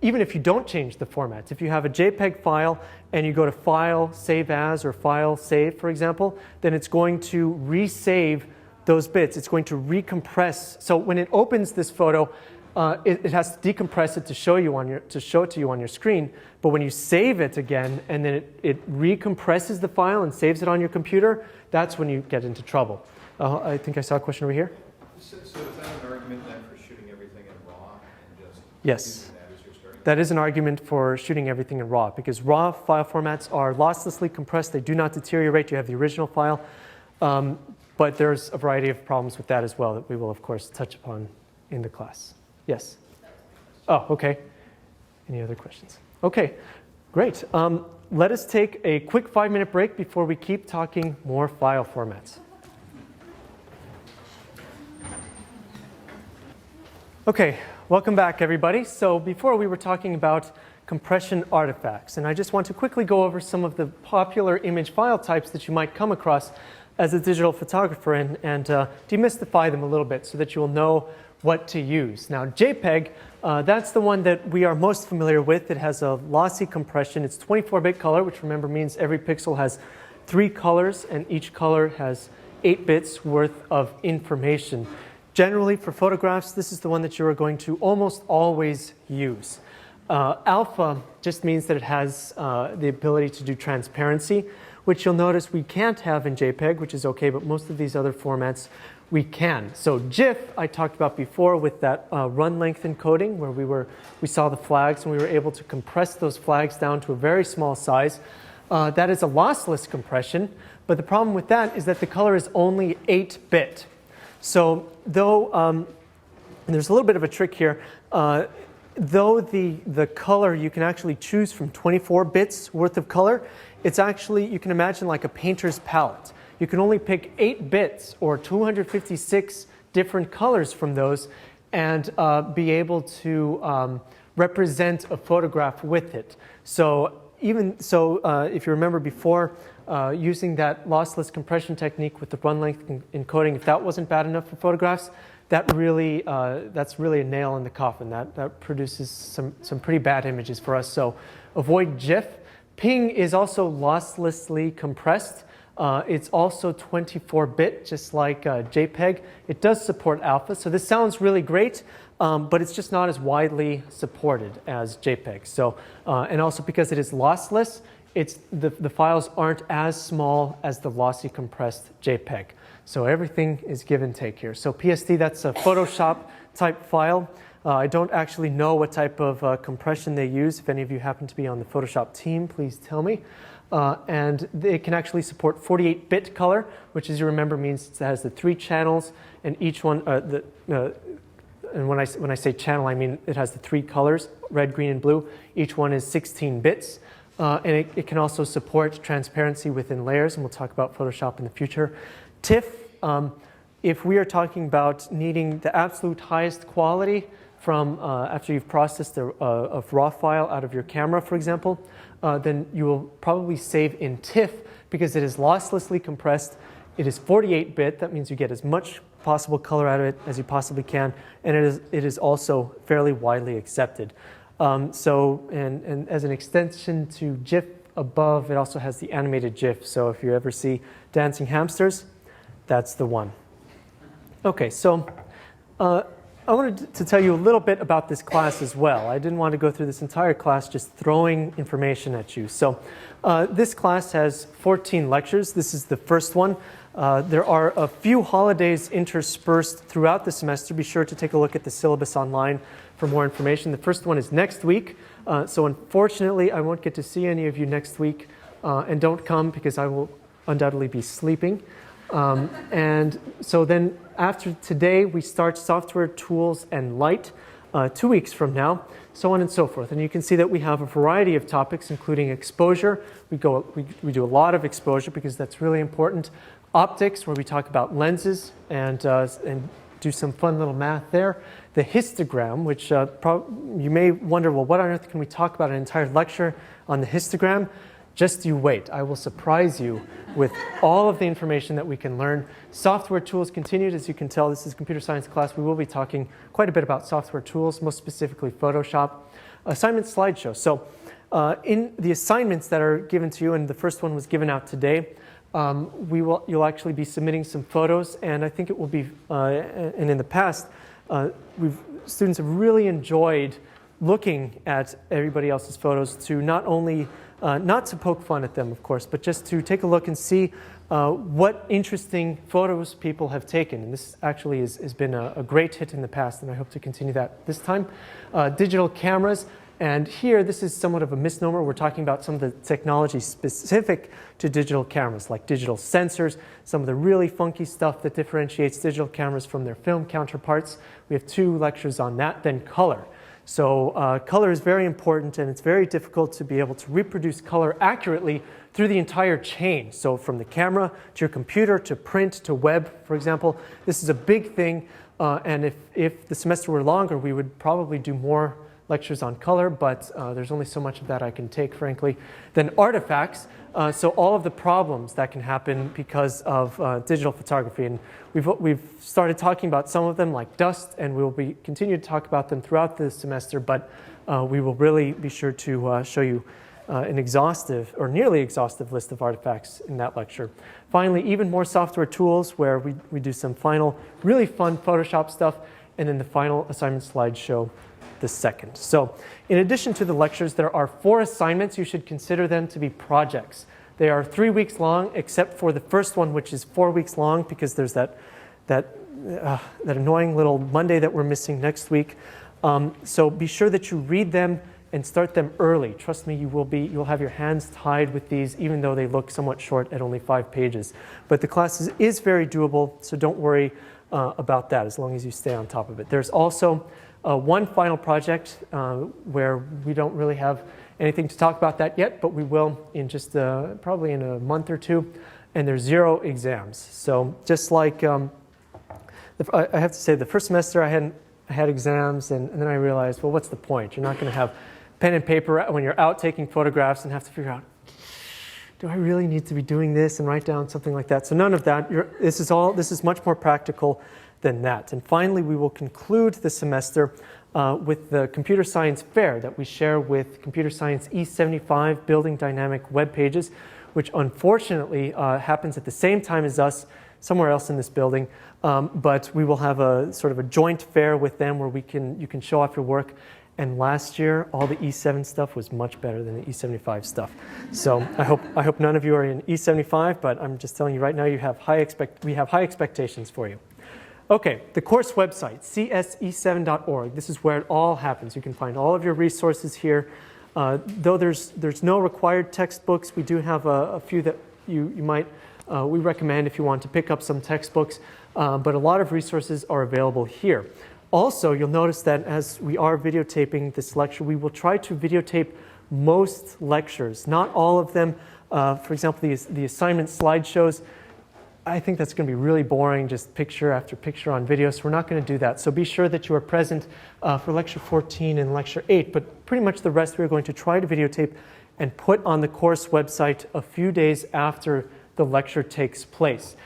even if you don't change the formats, if you have a JPEG file and you go to File, Save As, or File, Save, for example, then it's going to resave those bits. It's going to recompress. So when it opens this photo, it has to decompress it to show it to you on your screen. But when you save it again and then it recompresses the file and saves it on your computer, that's when you get into trouble. I think I saw a question over here. So is that an argument then for shooting everything in RAW and just Yes. using that as your starting? That is an argument for shooting everything in RAW because RAW file formats are losslessly compressed. They do not deteriorate. You have the original file. But there's a variety of problems with that as well that we will, of course, touch upon in the class. Yes? Oh, okay. Any other questions? Okay, great. Let us take a quick 5-minute break before we keep talking more file formats. Okay, welcome back, everybody. So before we were talking about compression artifacts, and I just want to quickly go over some of the popular image file types that you might come across as a digital photographer and demystify them a little bit so that you will know what to use. Now, JPEG, that's the one that we are most familiar with. It has a lossy compression. It's 24-bit color, which remember means every pixel has 3 colors, and each color has 8 bits worth of information. Generally, for photographs, this is the one that you are going to almost always use. Alpha just means that it has the ability to do transparency, which you'll notice we can't have in JPEG, which is okay, but most of these other formats we can. So GIF, I talked about before with that run length encoding, where we saw the flags and we were able to compress those flags down to a very small size. That is a lossless compression, but the problem with that is that the color is only 8-bit. So though, and there's a little bit of a trick here, though the color you can actually choose from 24 bits worth of color, it's actually, you can imagine like a painter's palette. You can only pick 8 bits or 256 different colors from those and be able to represent a photograph with it. So if you remember before, using that lossless compression technique with the run length encoding, if that wasn't bad enough for photographs, that's really a nail in the coffin. That produces some pretty bad images for us. So avoid GIF. Ping is also losslessly compressed. It's also 24-bit, just like JPEG. It does support alpha, so this sounds really great, but it's just not as widely supported as JPEG. So, and also because it is lossless, the files aren't as small as the lossy compressed JPEG. So everything is give and take here. So PSD, that's a Photoshop type file. I don't actually know what type of compression they use. If any of you happen to be on the Photoshop team, please tell me. And it can actually support 48-bit color, which, as you remember, means it has the 3 channels, and each one, and when I say channel, I mean it has the 3 colors, red, green, and blue. Each one is 16 bits. And it can also support transparency within layers, and we'll talk about Photoshop in the future. TIFF, if we are talking about needing the absolute highest quality from after you've processed a RAW file out of your camera, for example, then you will probably save in TIFF because it is losslessly compressed. It is 48-bit. That means you get as much possible color out of it as you possibly can, and it is also fairly widely accepted. And as an extension to GIF above, it also has the animated GIF. So if you ever see dancing hamsters, that's the one. Okay, so I wanted to tell you a little bit about this class as well. I didn't want to go through this entire class just throwing information at you. So this class has 14 lectures. This is the first one. There are a few holidays interspersed throughout the semester. Be sure to take a look at the syllabus online for more information. The first one is next week. So unfortunately, I won't get to see any of you next week. And don't come because I will undoubtedly be sleeping. And so then after today, we start Software Tools and Light 2 weeks from now, so on and so forth. And you can see that we have a variety of topics, including exposure. We do a lot of exposure because that's really important. Optics, where we talk about lenses and do some fun little math there. The histogram, which you may wonder, well, what on earth can we talk about an entire lecture on the histogram? Just you wait. I will surprise you with all of the information that we can learn. Software tools continued. As you can tell, this is a computer science class. We will be talking quite a bit about software tools, most specifically Photoshop. Assignment slideshow. So in the assignments that are given to you, and the first one was given out today, you'll actually be submitting some photos, and I think it will be, and in the past, students have really enjoyed looking at everybody else's photos to not only not to poke fun at them, of course, but just to take a look and see what interesting photos people have taken. And this actually has been a great hit in the past, and I hope to continue that this time. Digital cameras. And here, this is somewhat of a misnomer. We're talking about some of the technology specific to digital cameras, like digital sensors, some of the really funky stuff that differentiates digital cameras from their film counterparts. We have 2 lectures on that. Then color. So color is very important, and it's very difficult to be able to reproduce color accurately through the entire chain. So from the camera to your computer to print to web, for example, this is a big thing. And if the semester were longer, we would probably do more lectures on color, but there's only so much of that I can take, frankly. Then artifacts. So all of the problems that can happen because of digital photography. And we've started talking about some of them, like dust, and we will continue to talk about them throughout the semester, but we will really be sure to show you an exhaustive or nearly exhaustive list of artifacts in that lecture. Finally, even more software tools, where we do some final really fun Photoshop stuff, and then the final assignment slideshow the second. So in addition to the lectures, there are 4 assignments. You should consider them to be projects. They are 3 weeks long, except for the first one, which is 4 weeks long, because there's that annoying little Monday that we're missing next week. So be sure that you read them and start them early. Trust me, you'll have your hands tied with these, even though they look somewhat short at only 5 pages. But the class is very doable, so don't worry about that as long as you stay on top of it. There's also one final project where we don't really have anything to talk about that yet, but we will in just probably in a month or 2, and there's 0 exams. So just like I have to say, the first semester I had exams, and then I realized, well, what's the point? You're not going to have pen and paper when you're out taking photographs and have to figure out, do I really need to be doing this and write down something like that? So none of that. This is much more practical than that. And finally, we will conclude the semester with the computer science fair that we share with Computer Science E75 Building Dynamic Web Pages, which unfortunately happens at the same time as us somewhere else in this building. But we will have a sort of a joint fair with them where you can show off your work. And last year, all the E7 stuff was much better than the E75 stuff. So I hope none of you are in E75, but I'm just telling you right now, we have high expectations for you. Okay, the course website, cse7.org. This is where it all happens. You can find all of your resources here. Though there's no required textbooks, we do have a few that you might, we recommend if you want to pick up some textbooks, but a lot of resources are available here. Also, you'll notice that as we are videotaping this lecture, we will try to videotape most lectures, not all of them. For example, the assignment slideshows, I think that's going to be really boring, just picture after picture on video, so we're not going to do that. So be sure that you are present for lecture 14 and lecture 8, but pretty much the rest we're going to try to videotape and put on the course website a few days after the lecture takes place.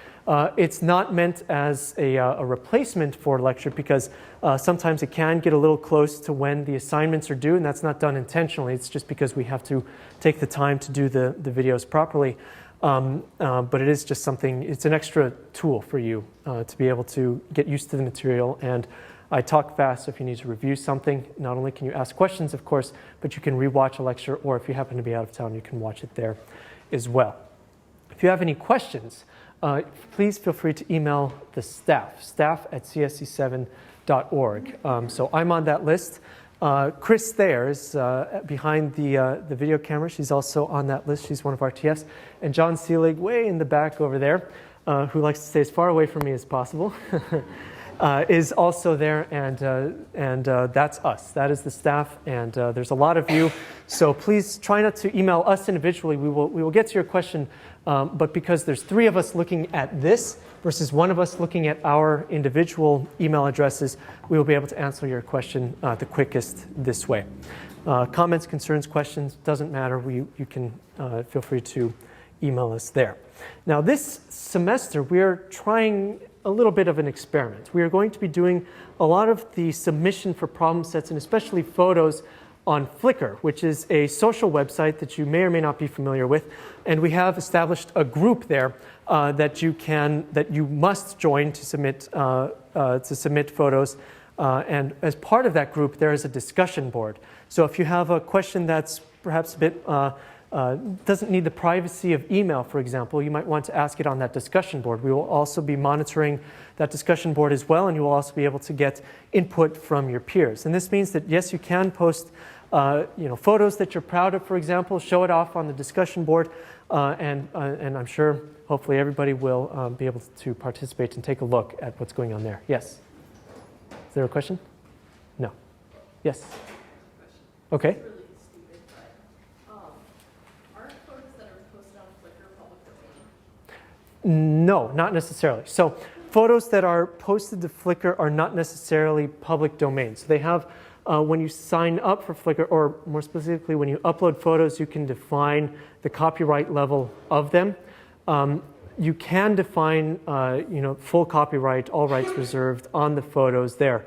It's not meant as a replacement for lecture because sometimes it can get a little close to when the assignments are due, and that's not done intentionally. It's just because we have to take the time to do the videos properly. But it is just something, it's an extra tool for you to be able to get used to the material. And I talk fast, so if you need to review something, not only can you ask questions, of course, but you can rewatch a lecture, or if you happen to be out of town, you can watch it there as well. If you have any questions, please feel free to email the staff@cse7.org. So I'm on that list. Chris Thayer is behind the video camera. She's also on that list. She's one of our TFs. And John Seelig, way in the back over there, who likes to stay as far away from me as possible, is also there. And that's us. That is the staff. And there's a lot of you. So please try not to email us individually. We will get to your question. But because there's 3 of us looking at this versus 1 of us looking at our individual email addresses, we will be able to answer your question the quickest this way. Comments, concerns, questions, doesn't matter. You can feel free to email us there. Now this semester, we're trying a little bit of an experiment. We are going to be doing a lot of the submission for problem sets and especially photos on Flickr, which is a social website that you may or may not be familiar with, and we have established a group there that you must join to submit photos. And as part of that group, there is a discussion board. So if you have a question that's perhaps a bit doesn't need the privacy of email, for example, you might want to ask it on that discussion board. We will also be monitoring that discussion board as well, and you will also be able to get input from your peers. And this means that yes, you can post photos that you're proud of, for example, show it off on the discussion board, and I'm sure hopefully everybody will be able to participate and take a look at what's going on there. Yes? Is there a question? No. Yes? Okay. Really stupid, but aren't photos that are posted on Flickr public domain? No, not necessarily. So photos that are posted to Flickr are not necessarily public domain. So they have, when you sign up for Flickr, or more specifically, when you upload photos, you can define the copyright level of them. You can define, full copyright, all rights reserved on the photos there.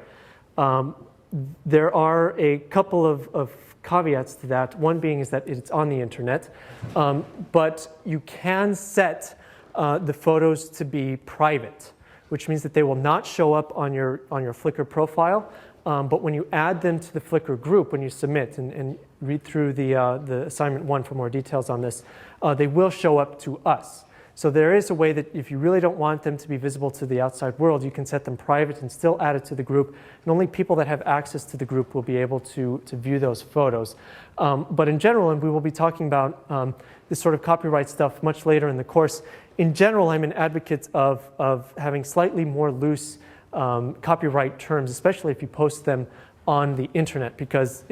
There are a couple of caveats to that. One being is that it's on the internet, but you can set the photos to be private, which means that they will not show up on your Flickr profile. But when you add them to the Flickr group, when you submit and read through the assignment 1 for more details on this, they will show up to us. So there is a way that if you really don't want them to be visible to the outside world, you can set them private and still add it to the group. And only people that have access to the group will be able to view those photos. But in general, and we will be talking about this sort of copyright stuff much later in the course, in general, I'm an advocate of having slightly more loose copyright terms, especially if you post them on the internet, because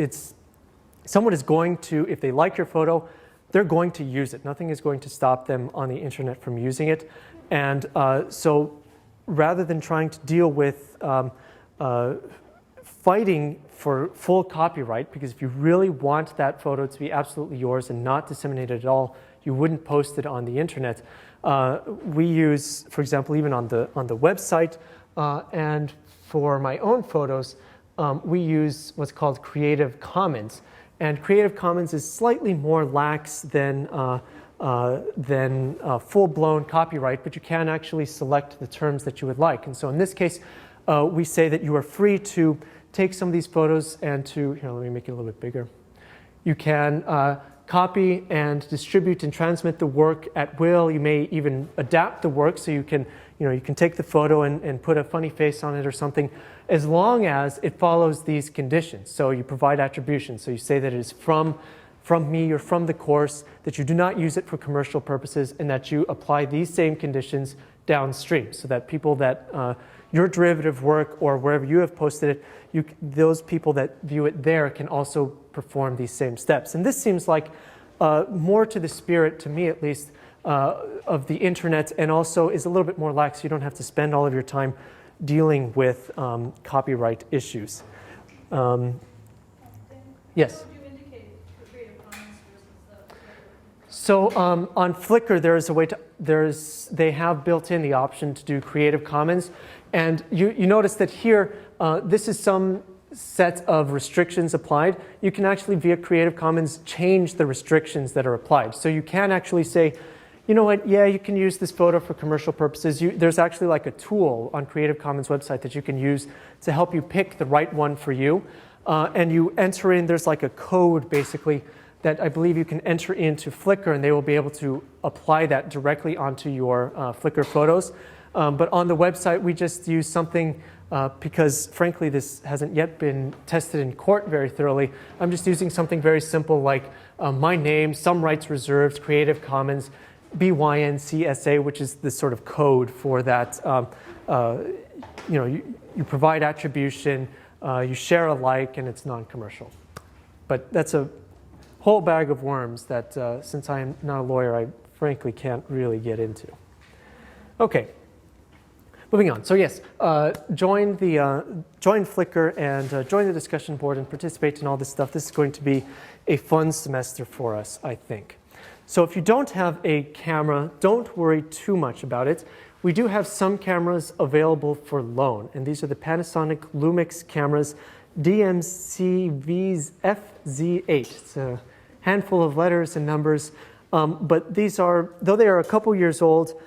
someone is going to, if they like your photo, they're going to use it. Nothing is going to stop them on the internet from using it. And so rather than trying to deal with fighting for full copyright, because if you really want that photo to be absolutely yours and not disseminated at all, you wouldn't post it on the internet. We use, for example, even on the website, and for my own photos, we use what's called Creative Commons. And Creative Commons is slightly more lax than full-blown copyright, but you can actually select the terms that you would like. And so in this case, we say that you are free to take some of these photos and here, let me make it a little bit bigger. You can copy and distribute and transmit the work at will. You may even adapt the work so you can take the photo and put a funny face on it or something, as long as it follows these conditions. So you provide attribution. So you say that it is from me or from the course, that you do not use it for commercial purposes, and that you apply these same conditions downstream, so that people that your derivative work or wherever you have posted it, those people that view it there can also perform these same steps. And this seems like more to the spirit, to me at least, of the internet, and also is a little bit more lax. You don't have to spend all of your time dealing with copyright issues. Yes? How would you indicate the Creative Commons versus the So on Flickr, there is a way to, they have built in the option to do Creative Commons. And you notice that here, this is some set of restrictions applied. You can actually, via Creative Commons, change the restrictions that are applied. So you can actually say, you know what, yeah, you can use this photo for commercial purposes. There's actually like a tool on Creative Commons website that you can use to help you pick the right one for you. And you enter in, there's like a code basically that I believe you can enter into Flickr, and they will be able to apply that directly onto your Flickr photos. But on the website, we just use something because frankly, this hasn't yet been tested in court very thoroughly. I'm just using something very simple like my name, some rights reserved, Creative Commons, BYNCSA, which is the sort of code for that. You provide attribution, you share alike, and it's non-commercial. But that's a whole bag of worms that, since I am not a lawyer, I frankly can't really get into. Okay. Moving on. So yes, join Flickr and join the discussion board and participate in all this stuff. This is going to be a fun semester for us, I think. So if you don't have a camera, don't worry too much about it. We do have some cameras available for loan, and these are the Panasonic Lumix cameras, DMC-V's FZ8. It's a handful of letters and numbers, but these are, though they are a couple years old,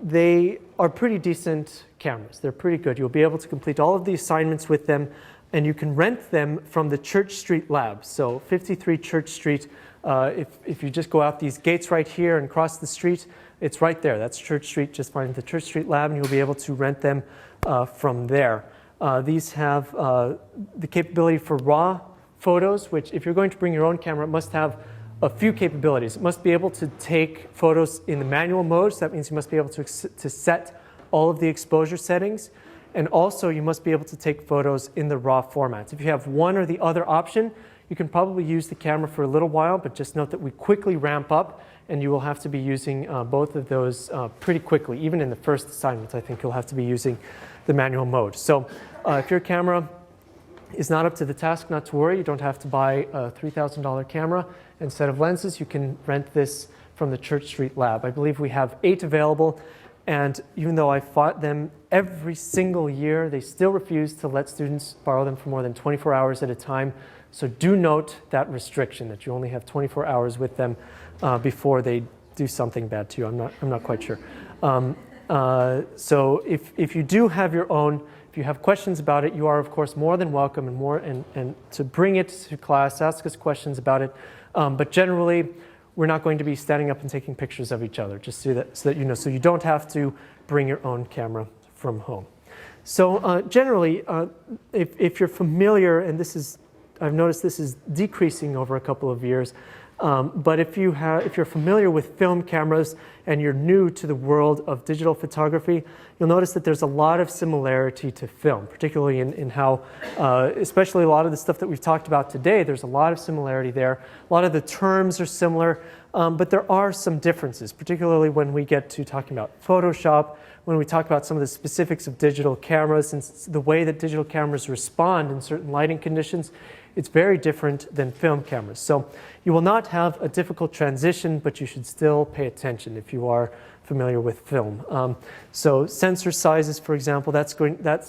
they are pretty decent cameras. They're pretty good. You'll be able to complete all of the assignments with them, and you can rent them from the Church Street Lab. So 53 Church Street, if you just go out these gates right here and cross the street, it's right there. That's Church Street. Just find the Church Street Lab, and you'll be able to rent them from there. These have the capability for RAW photos, which if you're going to bring your own camera, it must have a few capabilities. It must be able to take photos in the manual mode, so that means you must be able to set all of the exposure settings, and also you must be able to take photos in the RAW format. If you have one or the other option, you can probably use the camera for a little while, but just note that we quickly ramp up, and you will have to be using both of those pretty quickly. Even in the first assignments, I think you'll have to be using the manual mode. So if your camera is not up to the task, not to worry. You don't have to buy a $3,000 camera and set of lenses. You can rent this from the Church Street Lab. I believe we have 8 available, and even though I fought them every single year, they still refuse to let students borrow them for more than 24 hours at a time. So do note that restriction, that you only have 24 hours with them before they do something bad to you. I'm not quite sure. So if you do have your own, if you have questions about it, you are of course more than welcome and to bring it to class, ask us questions about it. But generally, we're not going to be standing up and taking pictures of each other, just so that you know, so you don't have to bring your own camera from home. So generally, if you're familiar, and I've noticed this is decreasing over a couple of years, but if you're familiar with film cameras and you're new to the world of digital photography, you'll notice that there's a lot of similarity to film, particularly in how, especially a lot of the stuff that we've talked about today, there's a lot of similarity there. A lot of the terms are similar, but there are some differences, particularly when we get to talking about Photoshop, when we talk about some of the specifics of digital cameras and the way that digital cameras respond in certain lighting conditions. It's very different than film cameras. So you will not have a difficult transition, but you should still pay attention if you are familiar with film. So sensor sizes, for example, that's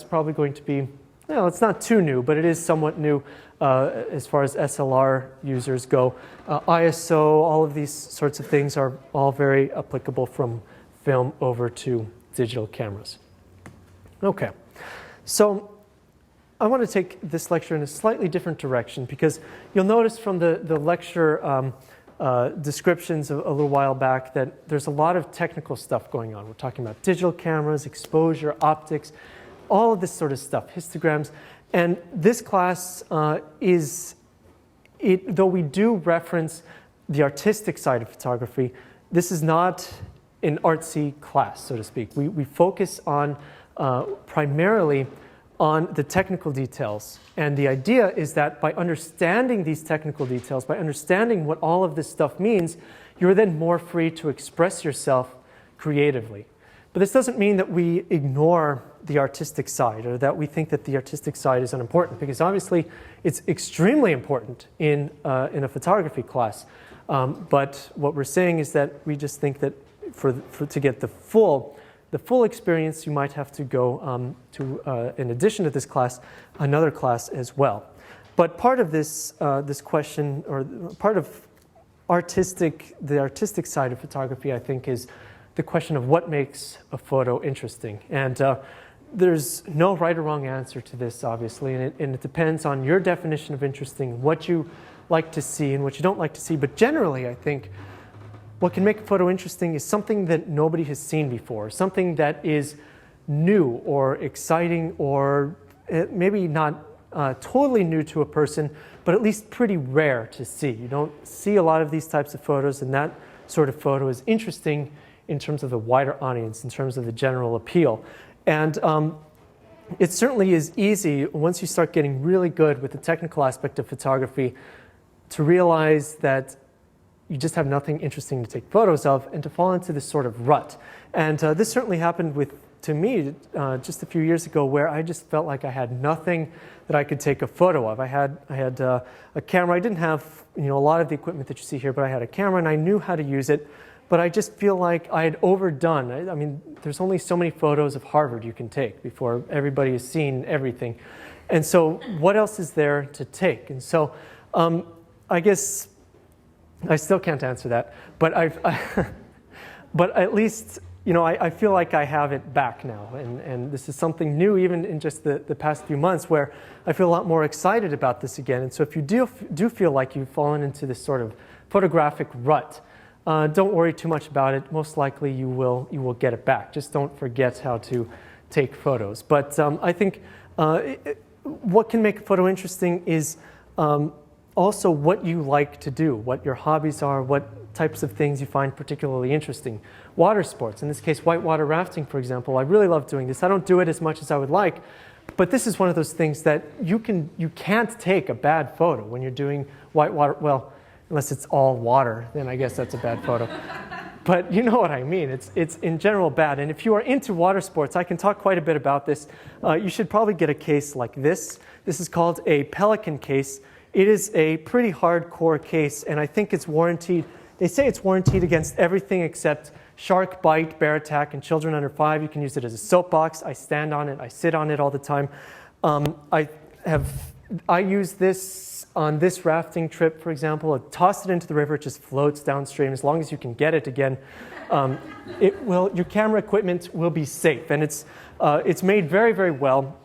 probably going to be, well, it's not too new, but it is somewhat new as far as SLR users go. ISO, all of these sorts of things are all very applicable from film over to digital cameras. Okay, so I want to take this lecture in a slightly different direction because you'll notice from the lecture descriptions a little while back that there's a lot of technical stuff going on. We're talking about digital cameras, exposure, optics, all of this sort of stuff, histograms. And this class though we do reference the artistic side of photography, this is not an artsy class, so to speak. We focus on primarily on the technical details. And the idea is that by understanding these technical details, by understanding what all of this stuff means, you're then more free to express yourself creatively. But this doesn't mean that we ignore the artistic side or that we think that the artistic side is unimportant, because obviously it's extremely important in a photography class. But what we're saying is that we just think that to get the full experience, you might have to go to, in addition to this class, another class as well. But part of this question, or part of the artistic side of photography, I think, is the question of what makes a photo interesting. And there's no right or wrong answer to this, obviously, and it depends on your definition of interesting, what you like to see and what you don't like to see. But generally, I think what can make a photo interesting is something that nobody has seen before, something that is new or exciting, or maybe not totally new to a person, but at least pretty rare to see. You don't see a lot of these types of photos, and that sort of photo is interesting in terms of the wider audience, in terms of the general appeal. And it certainly is easy, once you start getting really good with the technical aspect of photography, to realize that you just have nothing interesting to take photos of and to fall into this sort of rut. And this certainly happened to me just a few years ago, where I just felt like I had nothing that I could take a photo of. I had a camera. I didn't have a lot of the equipment that you see here, but I had a camera and I knew how to use it. But I just feel like I had overdone. I mean, there's only so many photos of Harvard you can take before everybody has seen everything. And so what else is there to take? And so I guess I still can't answer that, but but at least I feel like I have it back now, and this is something new, even in just the past few months, where I feel a lot more excited about this again. And so if you do feel like you've fallen into this sort of photographic rut, don't worry too much about it. Most likely you will get it back. Just don't forget how to take photos. But I think what can make a photo interesting is also what you like to do, what your hobbies are, what types of things you find particularly interesting. Water sports, in this case whitewater rafting, for example. I really love doing this. I don't do it as much as I would like, but this is one of those things that you can't take a bad photo when you're doing whitewater. Well, unless it's all water, then I guess that's a bad photo. But you know what I mean. It's in general bad. And if you are into water sports, I can talk quite a bit about this. You should probably get a case like this. This is called a Pelican case. It is a pretty hardcore case, and I think it's warranted. They say it's warranted against everything except shark bite, bear attack, and children under 5. You can use it as a soapbox. I stand on it. I sit on it all the time. I use this on this rafting trip, for example. I toss it into the river. It just floats downstream. As long as you can get it again, your camera equipment will be safe, and it's made very, very well.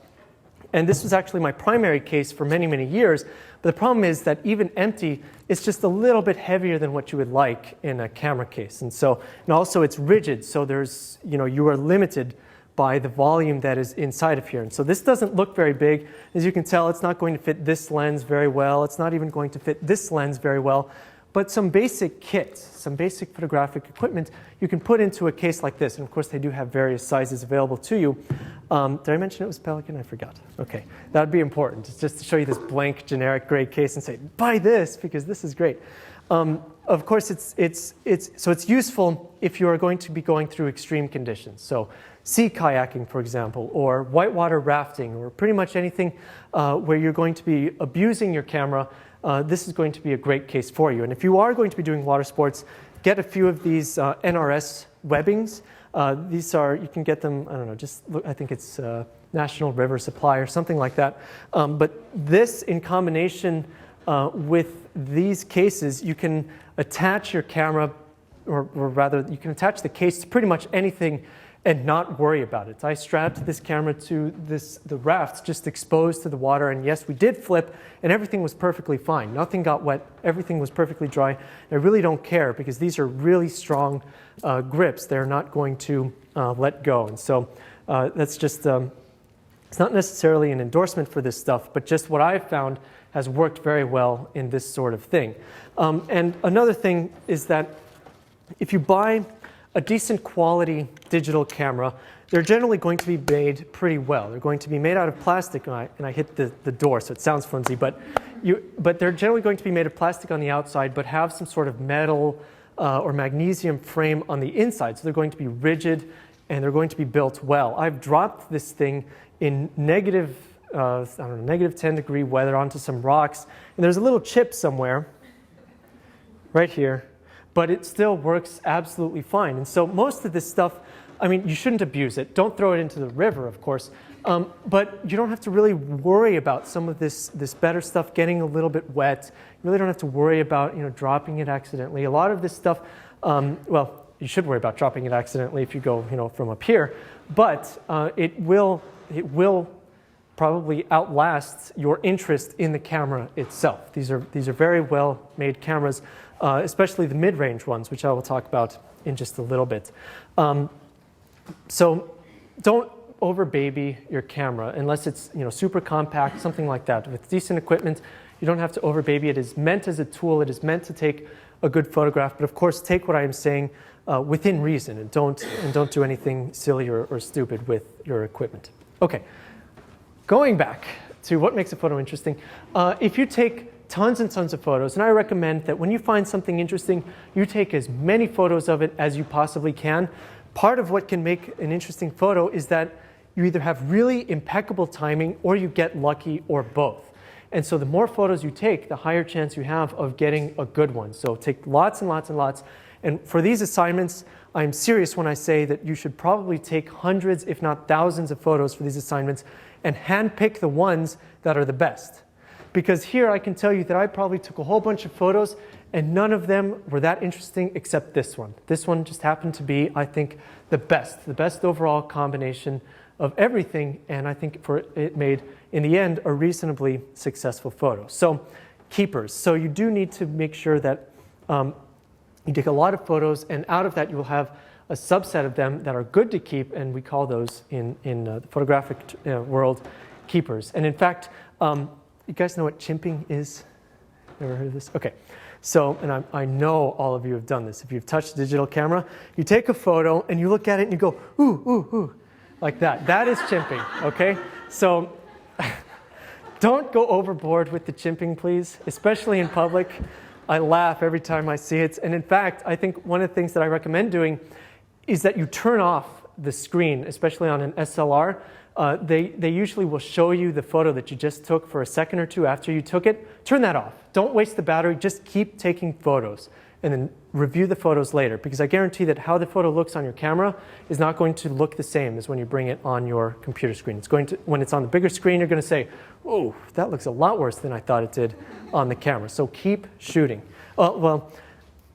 And this was actually my primary case for many, many years. But the problem is that even empty, it's just a little bit heavier than what you would like in a camera case. And also it's rigid, so there's, you are limited by the volume that is inside of here. And so this doesn't look very big. As you can tell, it's not going to fit this lens very well. It's not even going to fit this lens very well. But some basic kits, some basic photographic equipment, you can put into a case like this. And of course, they do have various sizes available to you. Did I mention it was Pelican? I forgot. Okay, that would be important. It's just to show you this blank, generic gray case and say, buy this because this is great. Of course, it's useful if you are going to be going through extreme conditions. So sea kayaking, for example, or whitewater rafting, or pretty much anything where you're going to be abusing your camera. This is going to be a great case for you. And if you are going to be doing water sports, get a few of these NRS webbings. These are, you can get them, I don't know, just look, I think it's National River Supply or something like that. But this in combination with these cases, you can attach your camera, or rather you can attach the case to pretty much anything and not worry about it. I strapped this camera to the rafts just exposed to the water, and yes, we did flip, and everything was perfectly fine. Nothing got wet, everything was perfectly dry. And I really don't care because these are really strong grips. They're not going to let go. And so that's just, it's not necessarily an endorsement for this stuff, but just what I've found has worked very well in this sort of thing. And another thing is that if you buy a decent quality digital camera, they're generally going to be made pretty well. They're going to be made out of plastic, and I hit the door, so it sounds flimsy, but they're generally going to be made of plastic on the outside, but have some sort of metal or magnesium frame on the inside. So they're going to be rigid, and they're going to be built well. I've dropped this thing in negative 10-degree weather onto some rocks, and there's a little chip somewhere, right here, but it still works absolutely fine. And so most of this stuff, I mean, you shouldn't abuse it. Don't throw it into the river, of course. But you don't have to really worry about some of this better stuff getting a little bit wet. You really don't have to worry about dropping it accidentally. A lot of this stuff, well, you should worry about dropping it accidentally if you go from up here. But it will probably outlast your interest in the camera itself. These are very well made cameras. Especially the mid-range ones, which I will talk about in just a little bit. So don't overbaby your camera unless it's super compact, something like that. With decent equipment, you don't have to overbaby it. It is meant as a tool. It is meant to take a good photograph. But of course, take what I am saying within reason, and don't do anything silly or stupid with your equipment. Okay, going back to what makes a photo interesting. If you take tons and tons of photos, and I recommend that when you find something interesting, you take as many photos of it as you possibly can. Part of what can make an interesting photo is that you either have really impeccable timing or you get lucky, or both. And so the more photos you take, the higher chance you have of getting a good one. So take lots and lots and lots. And for these assignments, I'm serious when I say that you should probably take hundreds, if not thousands of photos for these assignments and handpick the ones that are the best. Because here I can tell you that I probably took a whole bunch of photos and none of them were that interesting except this one. This one just happened to be, I think, the best overall combination of everything, and I think it made, in the end, a reasonably successful photo. So keepers. So you do need to make sure that you take a lot of photos, and out of that you will have a subset of them that are good to keep, and we call those in the photographic world keepers. And in fact, you guys know what chimping is? Never heard of this? Okay. So, and I know all of you have done this. If you've touched a digital camera, you take a photo and you look at it and you go, ooh, ooh, ooh, like that. That is chimping, okay? So don't go overboard with the chimping, please, especially in public. I laugh every time I see it. And in fact, I think one of the things that I recommend doing is that you turn off the screen, especially on an SLR. They usually will show you the photo that you just took for a second or two after you took it. Turn that off. Don't waste the battery. Just keep taking photos and then review the photos later, because I guarantee that how the photo looks on your camera is not going to look the same as when you bring it on your computer screen. It's going to, when it's on the bigger screen, you're going to say, oh, that looks a lot worse than I thought it did on the camera. So keep shooting. Well,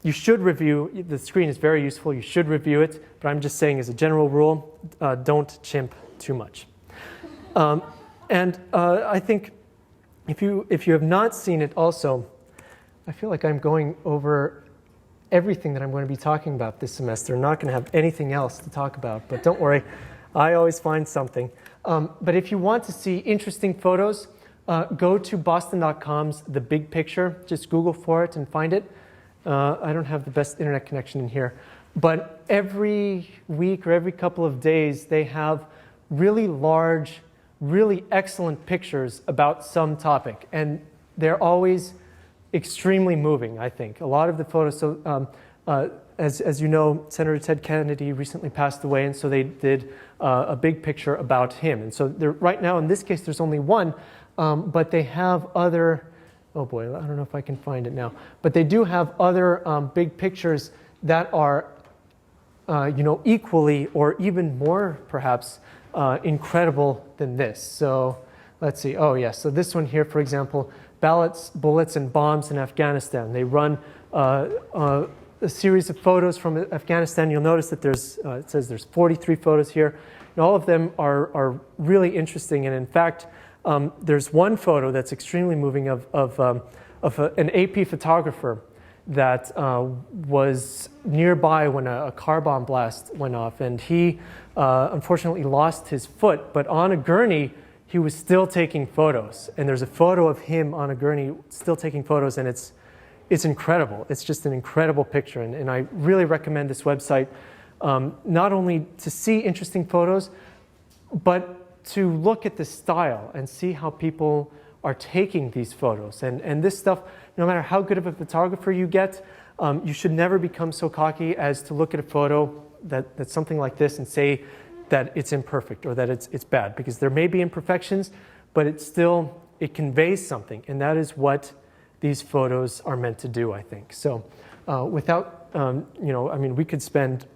you should review. The screen is very useful. You should review it. But I'm just saying, as a general rule, don't chimp too much. I think if you have not seen it also, I feel like I'm going over everything that I'm going to be talking about this semester. I'm not going to have anything else to talk about, but don't worry, I always find something. But if you want to see interesting photos, go to boston.com's The Big Picture. Just Google for it and find it. I don't have the best internet connection in here, but every week or every couple of days, they have really large, really excellent pictures about some topic, and they're always extremely moving, I think. A lot of the photos, so as you know, Senator Ted Kennedy recently passed away, and so they did a big picture about him. And so right now, in this case, there's only one, but they have other, oh boy, I don't know if I can find it now, but they do have other big pictures that are, equally or even more, perhaps, incredible than this. So let's see. Oh, yes. So this one here, for example, ballots, bullets, and bombs in Afghanistan. They run a series of photos from Afghanistan. You'll notice that it says there's 43 photos here, and all of them are really interesting. And in fact, there's one photo that's extremely moving of an AP photographer that was nearby when a car bomb blast went off, and he unfortunately lost his foot, but on a gurney he was still taking photos. And there's a photo of him on a gurney still taking photos, and it's incredible. It's just an incredible picture, and I really recommend this website, not only to see interesting photos, but to look at the style and see how people are taking these photos. And this stuff, no matter how good of a photographer you get, you should never become so cocky as to look at a photo that's something like this and say that it's imperfect or that it's bad, because there may be imperfections, but it conveys something, and that is what these photos are meant to do, I think. So without, we could spend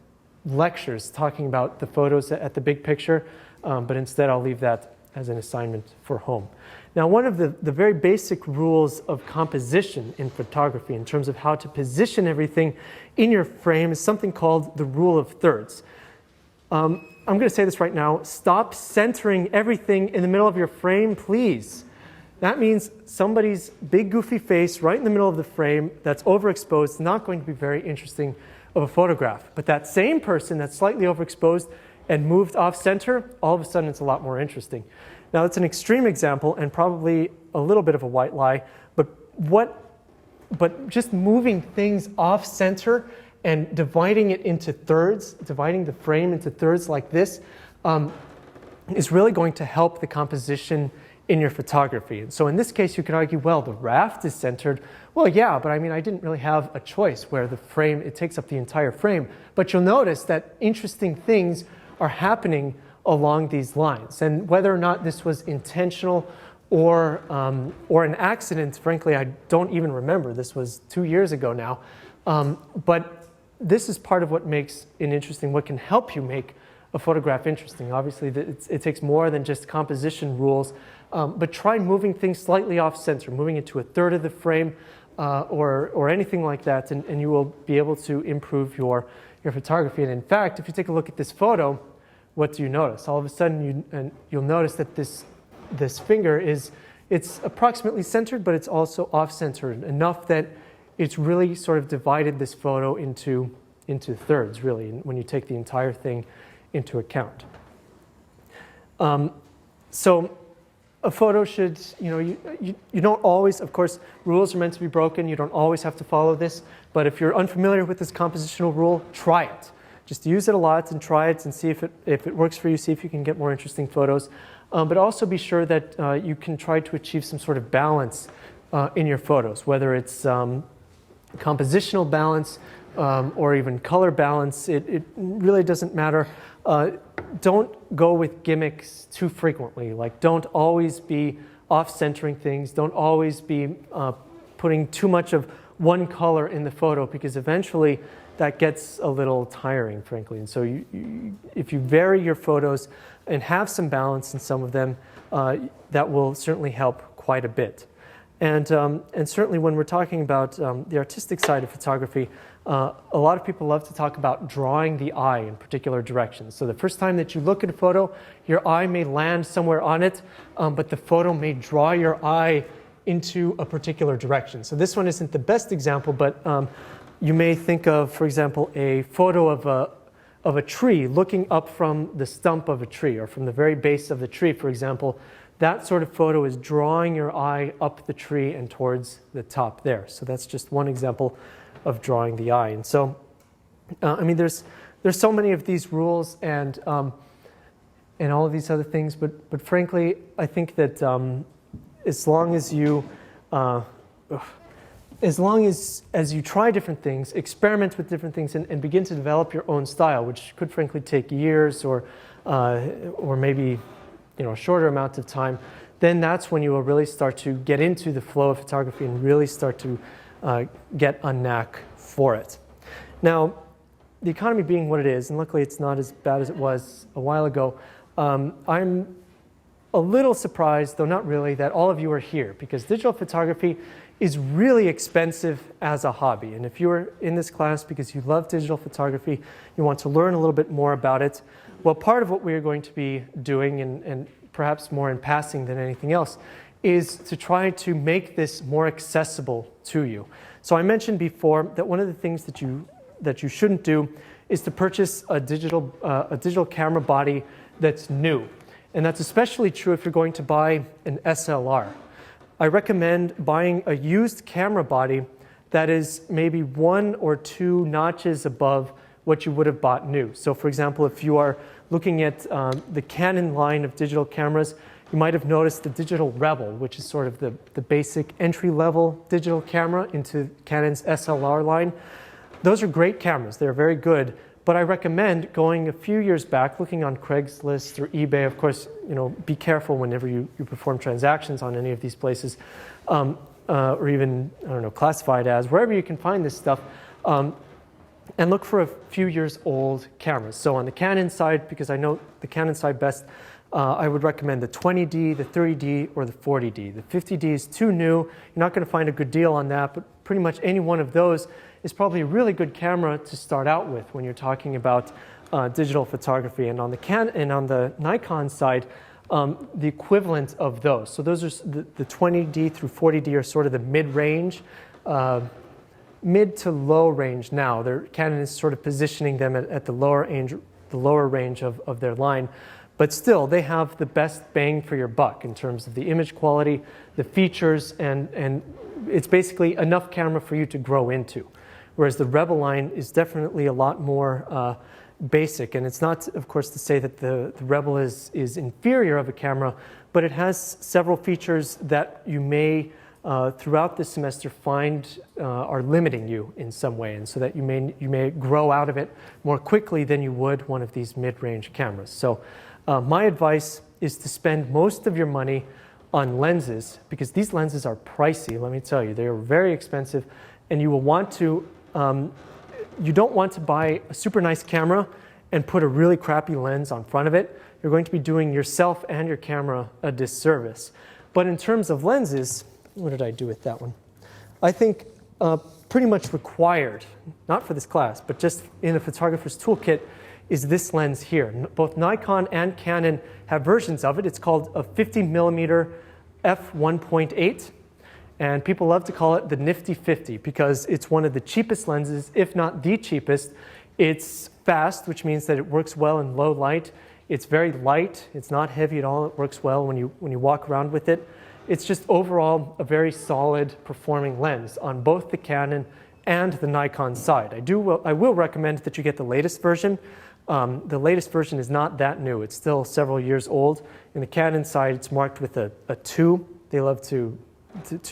lectures talking about the photos at the big picture, but instead I'll leave that as an assignment for home. Now, one of the very basic rules of composition in photography in terms of how to position everything in your frame is something called the rule of thirds. I'm going to say this right now. Stop centering everything in the middle of your frame, please. That means somebody's big goofy face right in the middle of the frame that's overexposed is not going to be very interesting of a photograph. But that same person that's slightly overexposed and moved off center, all of a sudden it's a lot more interesting. Now, it's an extreme example and probably a little bit of a white lie, but just moving things off center and dividing it into thirds, dividing the frame into thirds like this, is really going to help the composition in your photography. And so in this case, you could argue, well, the raft is centered. Well, yeah, but I mean, I didn't really have a choice where the frame, it takes up the entire frame. But you'll notice that interesting things are happening along these lines. And whether or not this was intentional or an accident, frankly, I don't even remember. This was 2 years ago now. But this is part of what makes it interesting, what can help you make a photograph interesting. Obviously, it takes more than just composition rules, but try moving things slightly off center, moving it to a third of the frame or anything like that, and you will be able to improve your photography. And in fact, if you take a look at this photo, what do you notice? All of a sudden, you'll notice that this finger it's approximately centered, but it's also off-centered enough that it's really sort of divided this photo into thirds, really, when you take the entire thing into account. So a photo should, you don't always, of course, rules are meant to be broken. You don't always have to follow this. But if you're unfamiliar with this compositional rule, try it. Just use it a lot and try it and see if it works for you, see if you can get more interesting photos. But also be sure that you can try to achieve some sort of balance in your photos, whether it's compositional balance or even color balance. It really doesn't matter. Don't go with gimmicks too frequently. Like, don't always be off-centering things. Don't always be putting too much of one color in the photo, because eventually that gets a little tiring, frankly. And so if you vary your photos and have some balance in some of them, that will certainly help quite a bit. And certainly when we're talking about the artistic side of photography, a lot of people love to talk about drawing the eye in particular directions. So the first time that you look at a photo, your eye may land somewhere on it, but the photo may draw your eye into a particular direction. So this one isn't the best example, but you may think of, for example, a photo of a tree looking up from the stump of a tree, or from the very base of the tree, for example. That sort of photo is drawing your eye up the tree and towards the top there. So that's just one example of drawing the eye. And so, there's so many of these rules and all of these other things, but frankly, I think that as long as you try different things, experiment with different things, and begin to develop your own style, which could frankly take years or maybe a shorter amount of time, then that's when you will really start to get into the flow of photography and really start to get a knack for it. Now, the economy being what it is, and luckily it's not as bad as it was a while ago, I'm a little surprised, though not really, that all of you are here because digital photography is really expensive as a hobby. And if you're in this class because you love digital photography, you want to learn a little bit more about it, well, part of what we are going to be doing, and perhaps more in passing than anything else, is to try to make this more accessible to you. So I mentioned before that one of the things that you shouldn't do is to purchase a digital camera body that's new. And that's especially true if you're going to buy an SLR. I recommend buying a used camera body that is maybe 1 or 2 notches above what you would have bought new. So for example, if you are looking at the Canon line of digital cameras, you might have noticed the Digital Rebel, which is sort of the basic entry-level digital camera into Canon's SLR line. Those are great cameras. They're very good. But I recommend going a few years back, looking on Craigslist or eBay. Of course, be careful whenever you perform transactions on any of these places, or even, I don't know, classified as, wherever you can find this stuff, and look for a few years old cameras. So on the Canon side, because I know the Canon side best, I would recommend the 20D, the 30D, or the 40D. The 50D is too new. You're not going to find a good deal on that, but pretty much any one of those is probably a really good camera to start out with when you're talking about digital photography. And on the Nikon side, the equivalent of those. So those are the 20D through 40D are sort of the mid-range, mid to low range now. Canon is sort of positioning them at the lower range of their line. But still, they have the best bang for your buck in terms of the image quality, the features, and it's basically enough camera for you to grow into. Whereas the Rebel line is definitely a lot more basic. And it's not, of course, to say that the Rebel is inferior of a camera, but it has several features that you may, throughout the semester, find are limiting you in some way, and so that you may grow out of it more quickly than you would one of these mid-range cameras. So my advice is to spend most of your money on lenses, because these lenses are pricey, let me tell you. They are very expensive, and you will want to you don't want to buy a super nice camera and put a really crappy lens on front of it. You're going to be doing yourself and your camera a disservice. But in terms of lenses, what did I do with that one? I think pretty much required, not for this class, but just in a photographer's toolkit, is this lens here. Both Nikon and Canon have versions of it. It's called a 50mm f1.8. And people love to call it the Nifty 50 because it's one of the cheapest lenses, if not the cheapest. It's fast, which means that it works well in low light. It's very light. It's not heavy at all. It works well when you walk around with it. It's just overall a very solid performing lens on both the Canon and the Nikon side. I will recommend that you get the latest version. The latest version is not that new. It's still several years old. In the Canon side, it's marked with a 2. They love to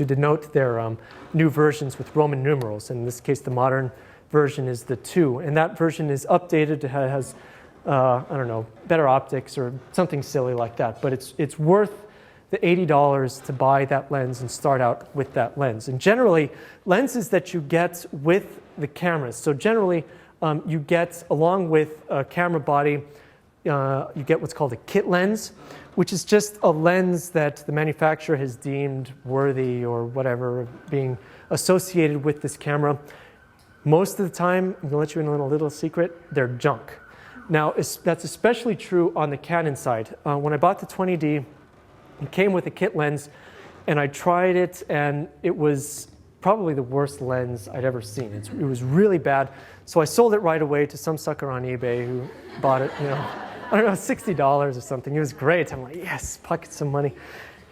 denote their new versions with Roman numerals. In this case, the modern version is the 2. And that version is updated. It has, I don't know, better optics or something silly like that. But it's worth the $80 to buy that lens and start out with that lens. And generally, lenses that you get with the cameras. So generally, you get, along with a camera body, you get what's called a kit lens, which is just a lens that the manufacturer has deemed worthy or whatever of being associated with this camera. Most of the time, I'm going to let you in on a little secret, they're junk. Now, that's especially true on the Canon side. When I bought the 20D, it came with a kit lens, and I tried it, and it was probably the worst lens I'd ever seen. It was really bad. So I sold it right away to some sucker on eBay who bought it, I don't know, $60 or something. It was great. I'm like, yes, pocket some money.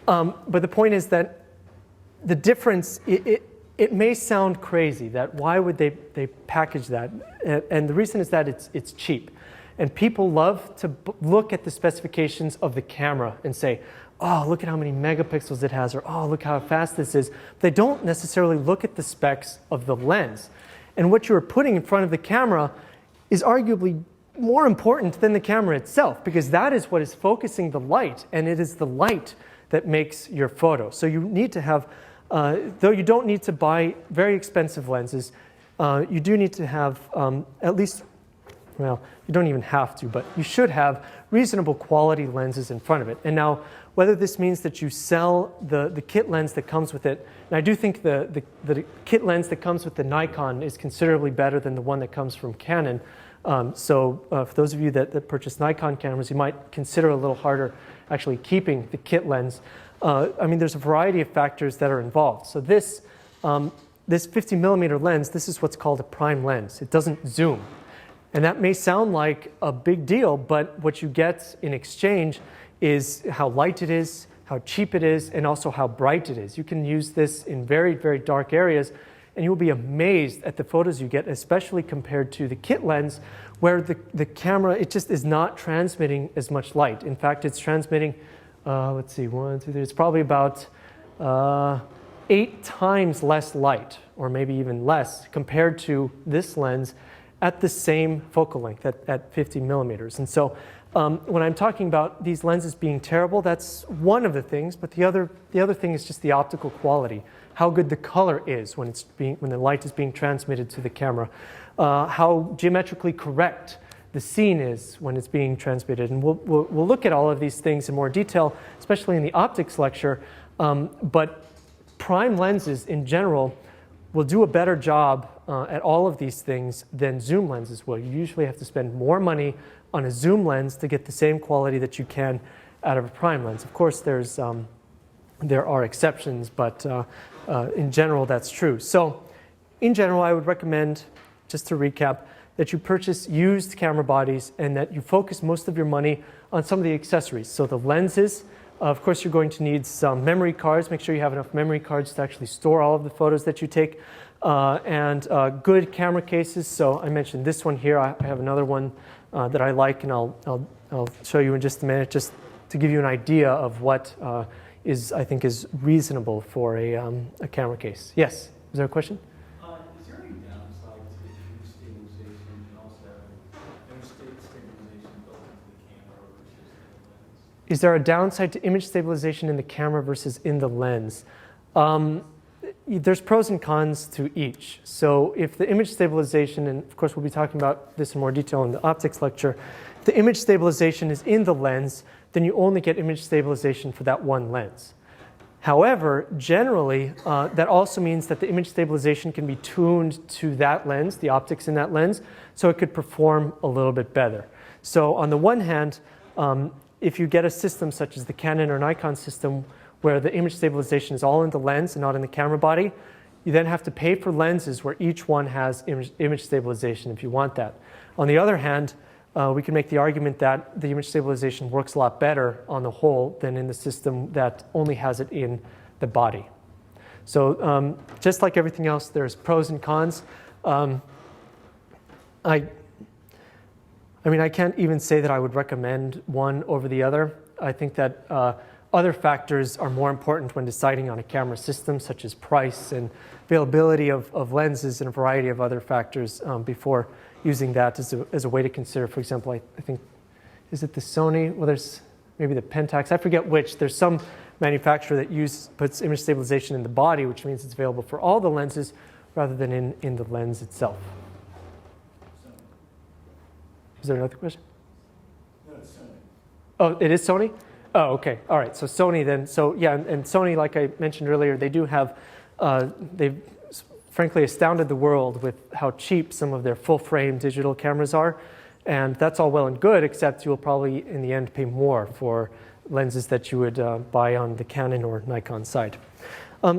But the point is that the difference, it may sound crazy that why would they package that? And the reason is that it's cheap. And people love to look at the specifications of the camera and say, oh, look at how many megapixels it has, or oh, look how fast this is. They don't necessarily look at the specs of the lens. And what you're putting in front of the camera is arguably more important than the camera itself, because that is what is focusing the light, and it is the light that makes your photo. So you need to have, though you don't need to buy very expensive lenses, you do need to have at least, well, you don't even have to, but you should have reasonable quality lenses in front of it. And now, whether this means that you sell the kit lens that comes with it. And I do think the kit lens that comes with the Nikon is considerably better than the one that comes from Canon. So for those of you that purchase Nikon cameras, you might consider a little harder actually keeping the kit lens. I mean, there's a variety of factors that are involved. So this 50 millimeter lens, this is what's called a prime lens. It doesn't zoom. And that may sound like a big deal, but what you get in exchange is how light it is, how cheap it is, and also how bright it is. You can use this in very, very dark areas, and you will be amazed at the photos you get, especially compared to the kit lens, where the camera, it just is not transmitting as much light. In fact, it's transmitting, let's see, 1, 2, 3, it's probably about 8 times less light, or maybe even less, compared to this lens at the same focal length, at 50 millimeters. And so when I'm talking about these lenses being terrible, that's one of the things, but the other thing is just the optical quality, how good the color is when the light is being transmitted to the camera, how geometrically correct the scene is when it's being transmitted. And we'll look at all of these things in more detail, especially in the optics lecture, but prime lenses in general will do a better job at all of these things than zoom lenses will. You usually have to spend more money on a zoom lens to get the same quality that you can out of a prime lens. Of course, there are exceptions, but in general, that's true. So in general, I would recommend, just to recap, that you purchase used camera bodies and that you focus most of your money on some of the accessories. So the lenses, of course, you're going to need some memory cards. Make sure you have enough memory cards to actually store all of the photos that you take. And good camera cases. So I mentioned this one here. I have another one that I like, and I'll show you in just a minute, just to give you an idea of what I think is reasonable for a camera case. Yes? Is there a question? Is there any downside to image stabilization and also image stabilization built into the camera versus the lens? Is there a downside to image stabilization in the camera versus in the lens? There's pros and cons to each. So if the image stabilization, and of course we'll be talking about this in more detail in the optics lecture, if the image stabilization is in the lens, then you only get image stabilization for that one lens. However, generally, that also means that the image stabilization can be tuned to that lens, the optics in that lens, so it could perform a little bit better. So on the one hand, if you get a system such as the Canon or Nikon system where the image stabilization is all in the lens and not in the camera body, you then have to pay for lenses where each one has image stabilization if you want that. On the other hand, we can make the argument that the image stabilization works a lot better on the whole than in the system that only has it in the body. So just like everything else, there's pros and cons. I mean, I can't even say that I would recommend one over the other. I think that other factors are more important when deciding on a camera system, such as price and availability of lenses and a variety of other factors before using that as a way to consider. For example, I think, is it the Sony? Well, there's maybe the Pentax. I forget which. There's some manufacturer that puts image stabilization in the body, which means it's available for all the lenses rather than in the lens itself. Is there another question? No, it's Sony. Oh, it is Sony? Oh, okay. All right. So Sony then. So yeah, and Sony, like I mentioned earlier, they do have, they've frankly astounded the world with how cheap some of their full-frame digital cameras are. And that's all well and good, except you'll probably in the end pay more for lenses that you would buy on the Canon or Nikon side.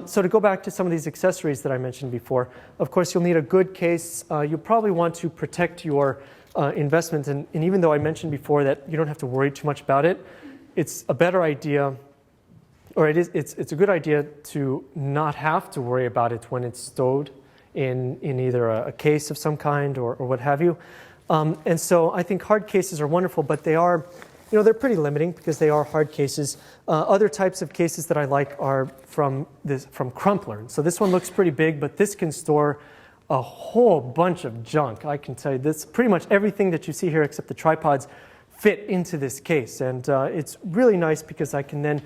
So to go back to some of these accessories that I mentioned before, of course you'll need a good case. You'll probably want to protect your investment. And even though I mentioned before that you don't have to worry too much about it, it's a better idea, or it's a good idea to not have to worry about it when it's stowed in either a case of some kind or what have you. And so I think hard cases are wonderful, but they are, they're pretty limiting because they are hard cases. Other types of cases that I like are from Crumpler. So this one looks pretty big, but this can store a whole bunch of junk. I can tell you this, pretty much everything that you see here except the tripods fit into this case. And it's really nice because I can then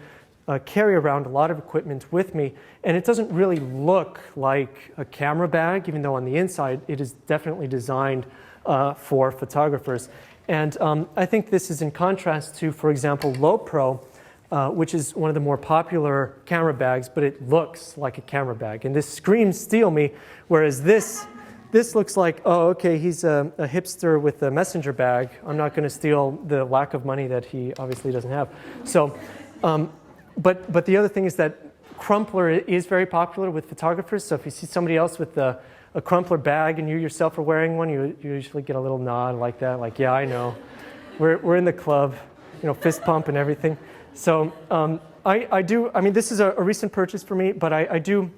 carry around a lot of equipment with me, and it doesn't really look like a camera bag, even though on the inside it is definitely designed for photographers. And I think this is in contrast to, for example, Lowepro, which is one of the more popular camera bags, but it looks like a camera bag. And this screams steal me, whereas this looks like, oh, okay, he's a hipster with a messenger bag. I'm not going to steal the lack of money that he obviously doesn't have. So, but the other thing is that Crumpler is very popular with photographers. So if you see somebody else with a Crumpler bag and you yourself are wearing one, you usually get a little nod like that, like, yeah, I know. We're in the club, fist pump and everything. So I mean, this is a recent purchase for me, but I do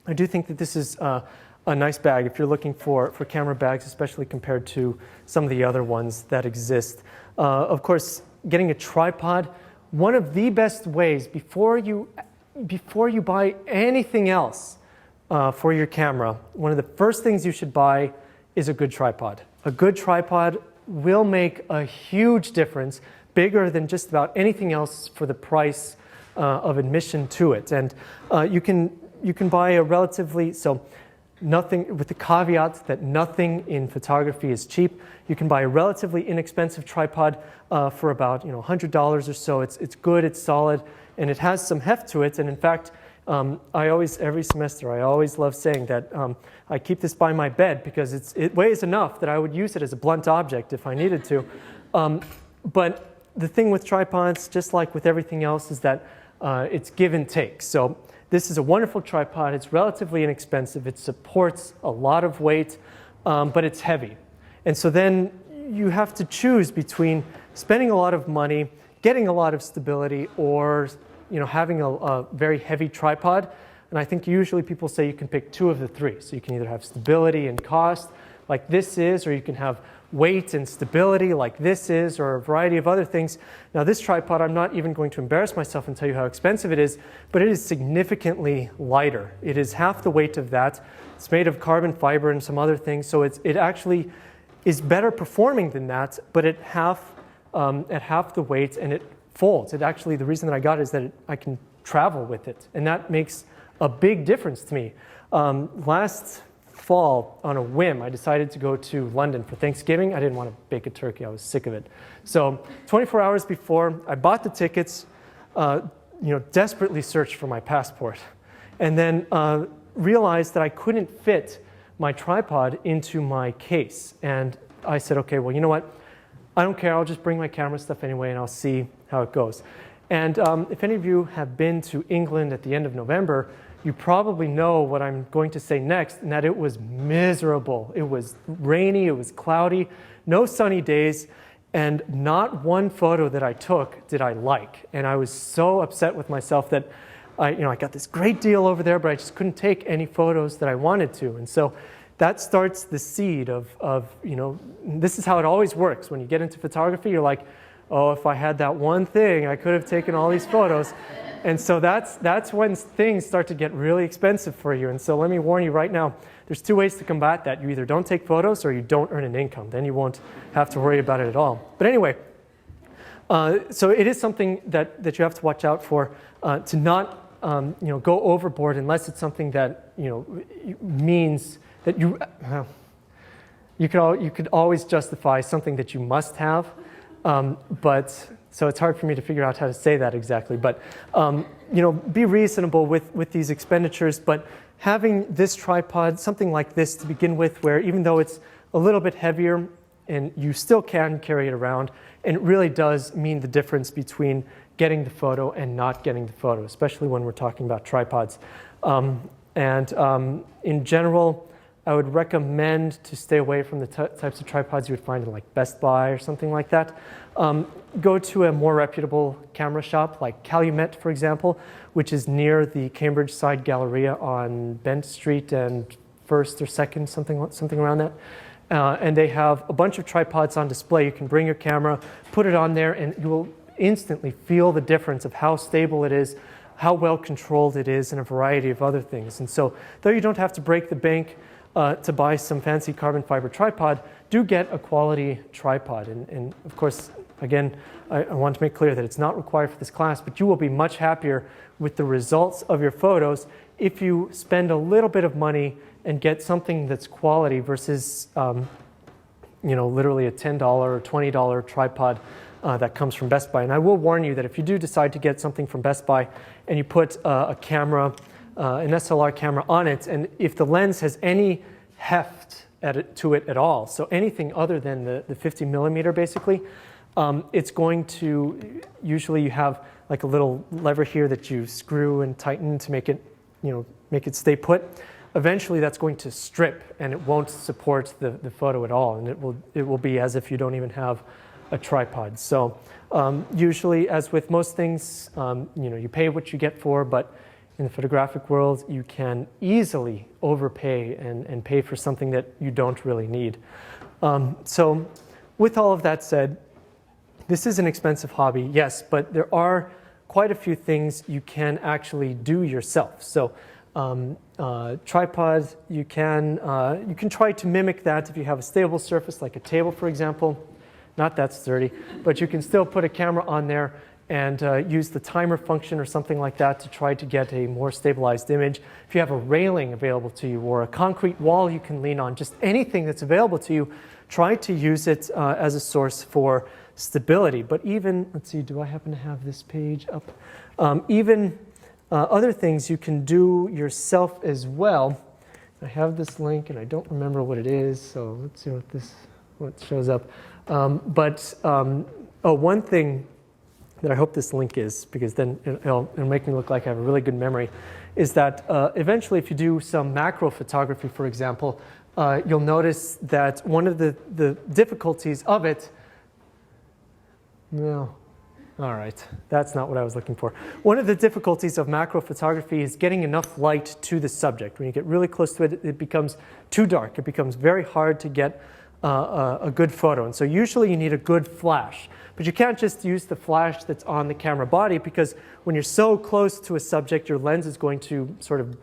think that this is a nice bag if you're looking for camera bags, especially compared to some of the other ones that exist. Of course, getting a tripod, one of the best ways before you buy anything else for your camera, one of the first things you should buy is a good tripod. A good tripod will make a huge difference, bigger than just about anything else for the price of admission to it. And you can buy a relatively, so nothing, with the caveat that nothing in photography is cheap. You can buy a relatively inexpensive tripod for about $100 or so. It's good, it's solid, and it has some heft to it. And in fact, every semester, I always love saying that I keep this by my bed because it weighs enough that I would use it as a blunt object if I needed to. But the thing with tripods, just like with everything else, is that it's give and take. So this is a wonderful tripod. It's relatively inexpensive. It supports a lot of weight, but it's heavy. And so then you have to choose between spending a lot of money, getting a lot of stability, or having a very heavy tripod. And I think usually people say you can pick two of the three. So you can either have stability and cost, like this is, or you can have weight and stability like this is, or a variety of other things. Now this tripod, I'm not even going to embarrass myself and tell you how expensive it is, but it is significantly lighter. It is half the weight of that. It's made of carbon fiber and some other things, so it actually is better performing than that, but at half the weight, and it folds. It actually, the reason that I got it is that I can travel with it, and that makes a big difference to me. Last fall, on a whim, I decided to go to London for Thanksgiving. I didn't want to bake a turkey. I was sick of it. So 24 hours before, I bought the tickets, desperately searched for my passport, and then realized that I couldn't fit my tripod into my case. And I said, okay, well, you know what? I don't care. I'll just bring my camera stuff anyway, and I'll see how it goes. And if any of you have been to England at the end of November, you probably know what I'm going to say next, and that it was miserable. It was rainy, it was cloudy, no sunny days, and not one photo that I took did I like. And I was so upset with myself that I got this great deal over there, but I just couldn't take any photos that I wanted to. And so that starts the seed of this is how it always works. When you get into photography, you're like, oh, if I had that one thing, I could have taken all these photos. And so that's when things start to get really expensive for you. And so let me warn you right now, there's two ways to combat that. You either don't take photos or you don't earn an income. Then you won't have to worry about it at all. But anyway, so it is something that you have to watch out for, to not go overboard unless it's something that means that you could always justify something that you must have, but so it's hard for me to figure out how to say that exactly. But be reasonable with these expenditures. But having this tripod, something like this to begin with, where even though it's a little bit heavier, and you still can carry it around, and it really does mean the difference between getting the photo and not getting the photo, especially when we're talking about tripods. In general, I would recommend to stay away from the types of tripods you would find in like Best Buy or something like that. Go to a more reputable camera shop like Calumet, for example, which is near the Cambridge Side Galleria on Bent Street and 1st or 2nd, something around that. And they have a bunch of tripods on display. You can bring your camera, put it on there, and you will instantly feel the difference of how stable it is, how well controlled it is, and a variety of other things. And so, though you don't have to break the bank to buy some fancy carbon fiber tripod, do get a quality tripod. And of course, again, I want to make clear that it's not required for this class, but you will be much happier with the results of your photos if you spend a little bit of money and get something that's quality versus literally a $10 or $20 tripod that comes from Best Buy. And I will warn you that if you do decide to get something from Best Buy and you put a camera, an SLR camera on it, and if the lens has any heft to it at all, so anything other than the 50 millimeter basically, it's going to, usually you have like a little lever here that you screw and tighten to make it, make it stay put. Eventually that's going to strip and it won't support the photo at all, and it will be as if you don't even have a tripod. So usually, as with most things, you pay what you get for, but in the photographic world you can easily overpay and pay for something that you don't really need. So with all of that said, this is an expensive hobby, yes, but there are quite a few things you can actually do yourself. So tripod, you can try to mimic that if you have a stable surface like a table, for example. Not that sturdy, but you can still put a camera on there and use the timer function or something like that to try to get a more stabilized image. If you have a railing available to you or a concrete wall you can lean on, just anything that's available to you, try to use it as a source for stability. But even, let's see, do I happen to have this page up? Even other things you can do yourself as well. I have this link and I don't remember what it is, so let's see what shows up. One thing that I hope this link is, because then it'll make me look like I have a really good memory, is that eventually if you do some macro photography, for example, you'll notice that one of the difficulties of it, no, all right, that's not what I was looking for. One of the difficulties of macro photography is getting enough light to the subject. When you get really close to it, it becomes too dark. It becomes very hard to get a good photo. And so usually you need a good flash. But you can't just use the flash that's on the camera body, because when you're so close to a subject, your lens is going to sort of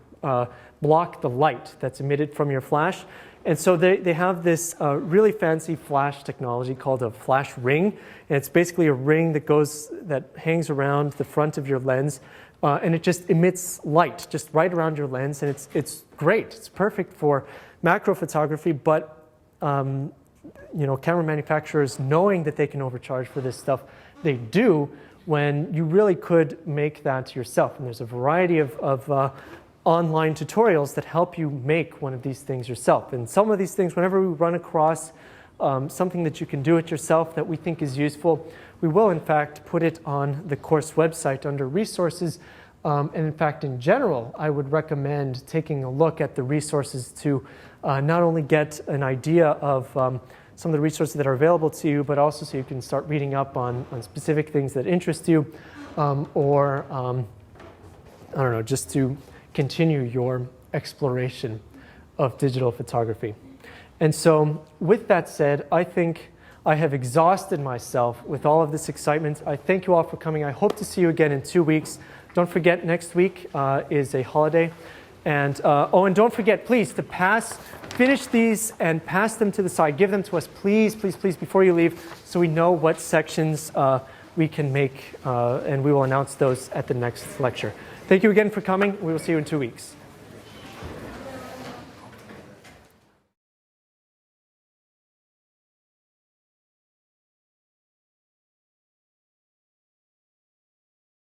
block the light that's emitted from your flash. And so they have this really fancy flash technology called a flash ring. And it's basically a ring that hangs around the front of your lens. And it just emits light just right around your lens. And it's great. It's perfect for macro photography. But camera manufacturers, knowing that they can overcharge for this stuff, they do, when you really could make that yourself. And there's a variety of online tutorials that help you make one of these things yourself. And some of these things, whenever we run across something that you can do it yourself that we think is useful, we will in fact put it on the course website under resources. And in fact, in general, I would recommend taking a look at the resources to not only get an idea of some of the resources that are available to you, but also so you can start reading up on specific things that interest you, or I don't know, just to continue your exploration of digital photography. And so with that said, I think I have exhausted myself with all of this excitement. I thank you all for coming. I hope to see you again in 2 weeks. Don't forget, next week is a holiday. And and don't forget, please, to finish these and pass them to the side. Give them to us, please, please, please, before you leave, so we know what sections we can make, and we will announce those at the next lecture. Thank you again for coming. We will see you in 2 weeks.